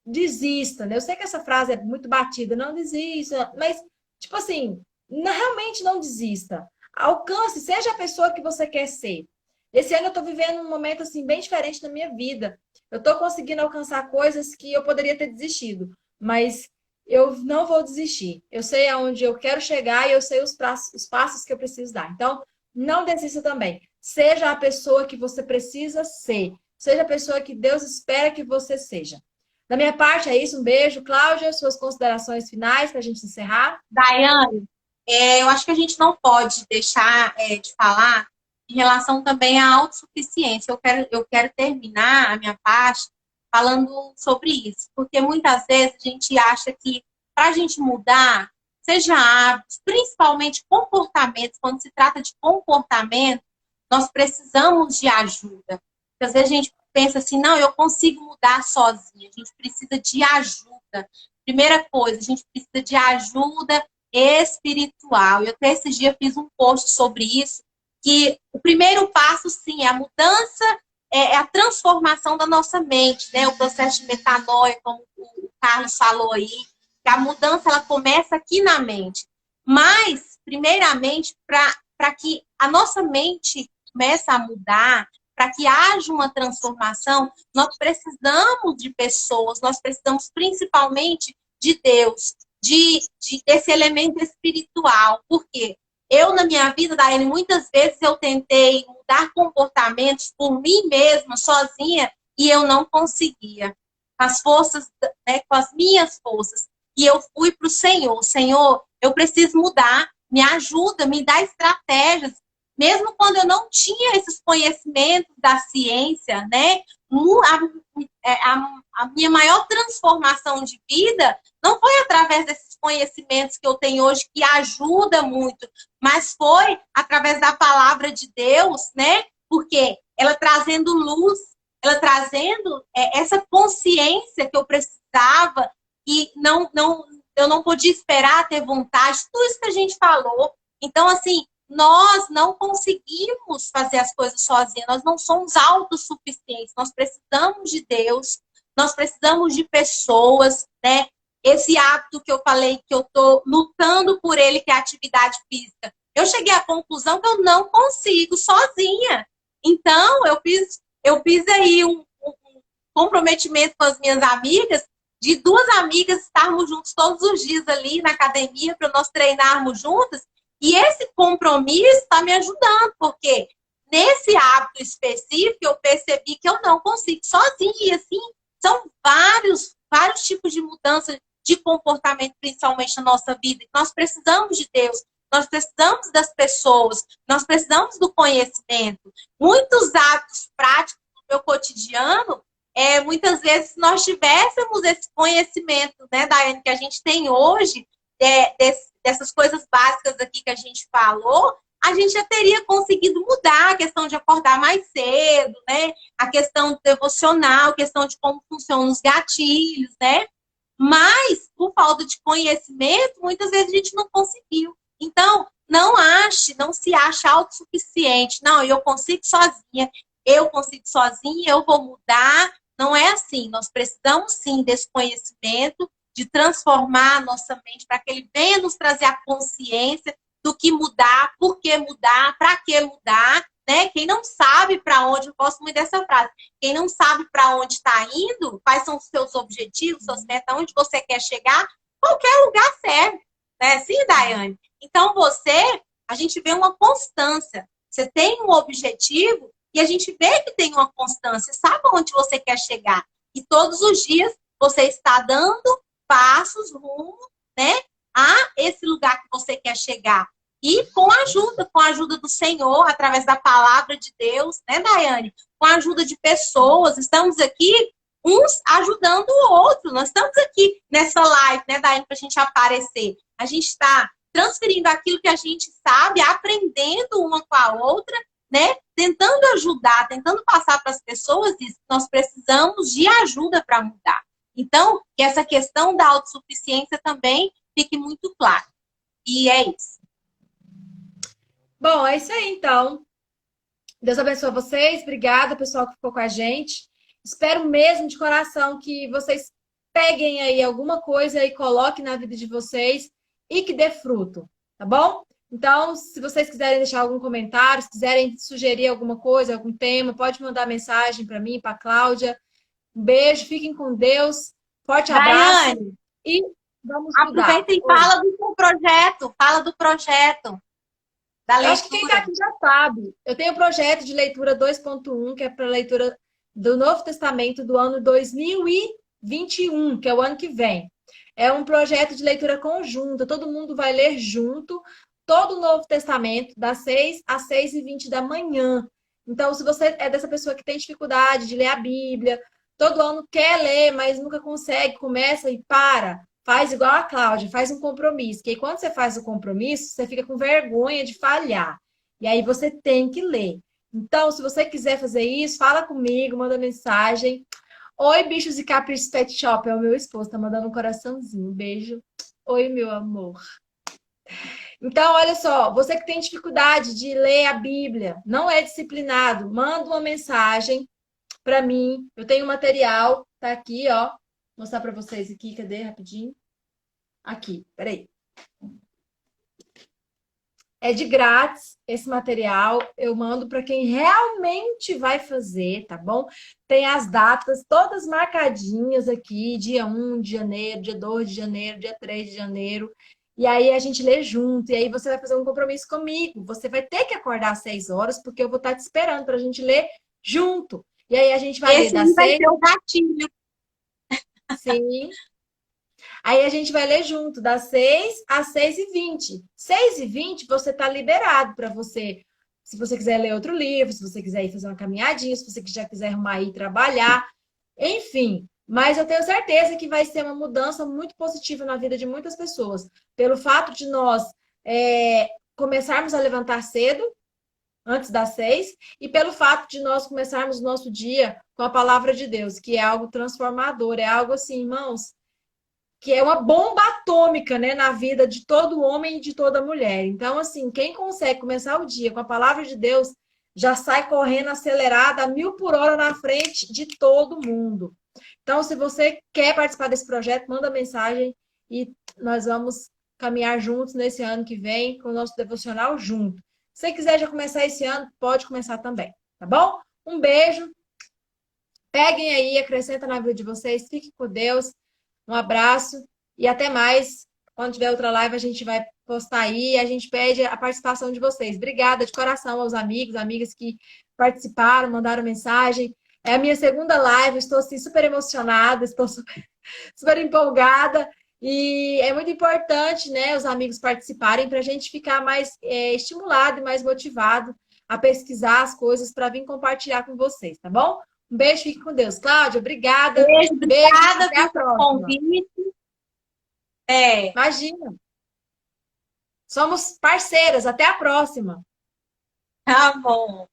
A: desista, né? Eu sei que essa frase é muito batida, não desista. Mas, tipo assim, realmente não desista. Alcance, seja a pessoa que você quer ser. Esse ano eu estou vivendo um momento, assim, bem diferente na minha vida. Eu estou conseguindo alcançar coisas que eu poderia ter desistido. Mas eu não vou desistir. Eu sei aonde eu quero chegar e eu sei os passos que eu preciso dar. Então, não desista também. Seja a pessoa que você precisa ser. Seja a pessoa que Deus espera que você seja. Da minha parte é isso. Um beijo. Cláudia, suas considerações finais para a gente encerrar?
B: Daiane, eu acho que a gente não pode deixar de falar em relação também à autossuficiência. Eu quero terminar a minha parte falando sobre isso, porque muitas vezes a gente acha que para a gente mudar, seja hábitos, principalmente comportamentos, quando se trata de comportamento, nós precisamos de ajuda. Porque às vezes a gente pensa assim, não, eu consigo mudar sozinha. A gente precisa de ajuda. Primeira coisa, a gente precisa de ajuda espiritual. Eu até esses dias fiz um post sobre isso, que o primeiro passo, sim, é a mudança, é a transformação da nossa mente, né? O processo de metanoia, como o Carlos falou aí, que a mudança ela começa aqui na mente. Mas, primeiramente, para que a nossa mente comece a mudar, para que haja uma transformação, nós precisamos de pessoas, nós precisamos principalmente de Deus, desse elemento espiritual. Por quê? Eu, na minha vida, Daiane, muitas vezes eu tentei mudar comportamentos por mim mesma, sozinha, e eu não conseguia. Com as forças, né, com as minhas forças. E eu fui para o Senhor. Senhor, eu preciso mudar, me ajuda, me dá estratégias. Mesmo quando eu não tinha esses conhecimentos da ciência, né? A minha maior transformação de vida não foi através desses conhecimentos que eu tenho hoje, que ajuda muito, mas foi através da palavra de Deus, né? Porque ela trazendo luz, ela trazendo essa consciência que eu precisava e eu não podia esperar ter vontade, tudo isso que a gente falou. Então, assim, nós não conseguimos fazer as coisas sozinhos, nós não somos autossuficientes, nós precisamos de Deus, nós precisamos de pessoas, né? Esse hábito que eu falei, que eu estou lutando por ele, que é a atividade física, eu cheguei à conclusão que eu não consigo sozinha. Então, eu fiz aí um comprometimento com as minhas amigas, de 2 amigas estarmos juntos todos os dias ali na academia, para nós treinarmos juntas. E esse compromisso está me ajudando, porque nesse hábito específico eu percebi que eu não consigo sozinha. E assim, são vários tipos de mudança de comportamento, principalmente na nossa vida. Nós precisamos de Deus, nós precisamos das pessoas, nós precisamos do conhecimento. Muitos hábitos práticos do meu cotidiano, muitas vezes, se nós tivéssemos esse conhecimento, né, Daiane, que a gente tem hoje, dessas coisas básicas aqui que a gente falou, a gente já teria conseguido mudar a questão de acordar mais cedo, né? A questão devocional, a questão de como funcionam os gatilhos, né? Mas, por falta de conhecimento, muitas vezes a gente não conseguiu. Então, não se ache autossuficiente. Não, eu consigo sozinha, eu vou mudar. Não é assim. Nós precisamos, sim, desse conhecimento, de transformar a nossa mente para que ele venha nos trazer a consciência do que mudar, por que mudar, para que mudar, né? Quem não sabe para onde, eu gosto muito dessa frase, quem não sabe para onde está indo, quais são os seus objetivos, suas metas, onde você quer chegar, qualquer lugar serve, né? Sim, Daiane? Então, a gente vê uma constância. Você tem um objetivo e a gente vê que tem uma constância, sabe onde você quer chegar. E todos os dias você está dando passos rumo, né, a esse lugar que você quer chegar. E com a ajuda do Senhor, através da palavra de Deus, né, Daiane? Com a ajuda de pessoas, estamos aqui uns ajudando o outro. Nós estamos aqui nessa live, né, Daiane, para a gente aparecer. A gente está transferindo aquilo que a gente sabe, aprendendo uma com a outra, né? Tentando ajudar, tentando passar para as pessoas isso. Nós precisamos de ajuda para mudar. Então, que essa questão da autossuficiência também fique muito clara. E é isso.
A: Bom, é isso aí, então. Deus abençoe vocês. Obrigada, pessoal, que ficou com a gente. Espero mesmo de coração que vocês peguem aí alguma coisa e coloquem na vida de vocês e que dê fruto, tá bom? Então, se vocês quiserem deixar algum comentário, se quiserem sugerir alguma coisa, algum tema, pode mandar mensagem para mim, para a Cláudia. Um beijo, fiquem com Deus. Forte abraço.
B: Daiane,
A: E vamos
B: aproveita e fala do seu projeto. Fala do projeto. Da leitura.
A: Eu acho que quem está aqui já sabe. Eu tenho o projeto de leitura 2.1, que é para leitura do Novo Testamento do ano 2021, que é o ano que vem. É um projeto de leitura conjunta. Todo mundo vai ler junto todo o Novo Testamento, das 6 às 6h20 da manhã. Então, se você é dessa pessoa que tem dificuldade de ler a Bíblia, todo ano quer ler, mas nunca consegue, começa e para. Faz igual a Cláudia, faz um compromisso. Que aí, quando você faz o compromisso, você fica com vergonha de falhar. E aí você tem que ler. Então, se você quiser fazer isso, fala comigo, manda mensagem. Oi, Bichos e Caprichos Pet Shop, é o meu esposo, tá mandando um coraçãozinho. Beijo. Oi, meu amor. Então, olha só, você que tem dificuldade de ler a Bíblia, não é disciplinado, manda uma mensagem para mim. Eu tenho material, tá aqui, ó. Vou mostrar para vocês aqui, cadê? Rapidinho. Aqui, peraí. É de grátis esse material. Eu mando para quem realmente vai fazer, tá bom? Tem as datas todas marcadinhas aqui, dia 1 de janeiro, dia 2 de janeiro, dia 3 de janeiro. E aí a gente lê junto, e aí você vai fazer um compromisso comigo. Você vai ter que acordar às 6 horas, porque eu vou estar te esperando para a gente ler junto. E aí a gente vai ler das 6...
B: vai ser o gatilho.
A: Sim. Aí a gente vai ler junto, das 6 às 6h20. 6h20 você está liberado para você, se você quiser ler outro livro, se você quiser ir fazer uma caminhadinha, se você já quiser arrumar e ir trabalhar, enfim. Mas eu tenho certeza que vai ser uma mudança muito positiva na vida de muitas pessoas. Pelo fato de nós começarmos a levantar cedo, antes das 6, e pelo fato de nós começarmos o nosso dia com a palavra de Deus, que é algo transformador, é algo assim, irmãos, que é uma bomba atômica, né, na vida de todo homem e de toda mulher. Então, assim, quem consegue começar o dia com a palavra de Deus, já sai correndo acelerada a 1000 por hora na frente de todo mundo. Então, se você quer participar desse projeto, manda mensagem e nós vamos caminhar juntos nesse ano que vem com o nosso devocional junto. Se você quiser já começar esse ano, pode começar também, tá bom? Um beijo. Peguem aí, acrescenta na vida de vocês. Fiquem com Deus. Um abraço e até mais. Quando tiver outra live, a gente vai postar aí e a gente pede a participação de vocês. Obrigada de coração aos amigos, amigas que participaram, mandaram mensagem. É a minha segunda live, estou assim, super emocionada, estou super empolgada. E é muito importante, né, os amigos participarem para a gente ficar mais estimulado e mais motivado a pesquisar as coisas para vir compartilhar com vocês, tá bom? Um beijo, fique com Deus. Cláudia, obrigada.
B: Beijo, obrigada
A: até a próxima.
B: Convite.
A: Imagina. Somos parceiras. Até a próxima.
B: Tá bom.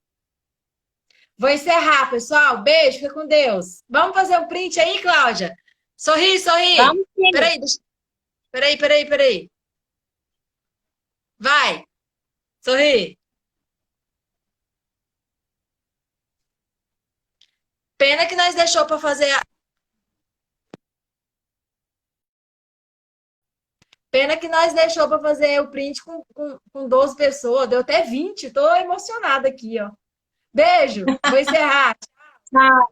A: Vou encerrar, pessoal. Beijo, fica com Deus. Vamos fazer um print aí, Cláudia? Sorri, sorri.
B: Vamos sim.
A: Peraí, Peraí. Vai, sorri. Pena que nós deixou para fazer. Pena que nós deixou para fazer o print com 12 pessoas. Deu até 20. Tô emocionada aqui, ó. Beijo. Vou encerrar.
B: Tchau.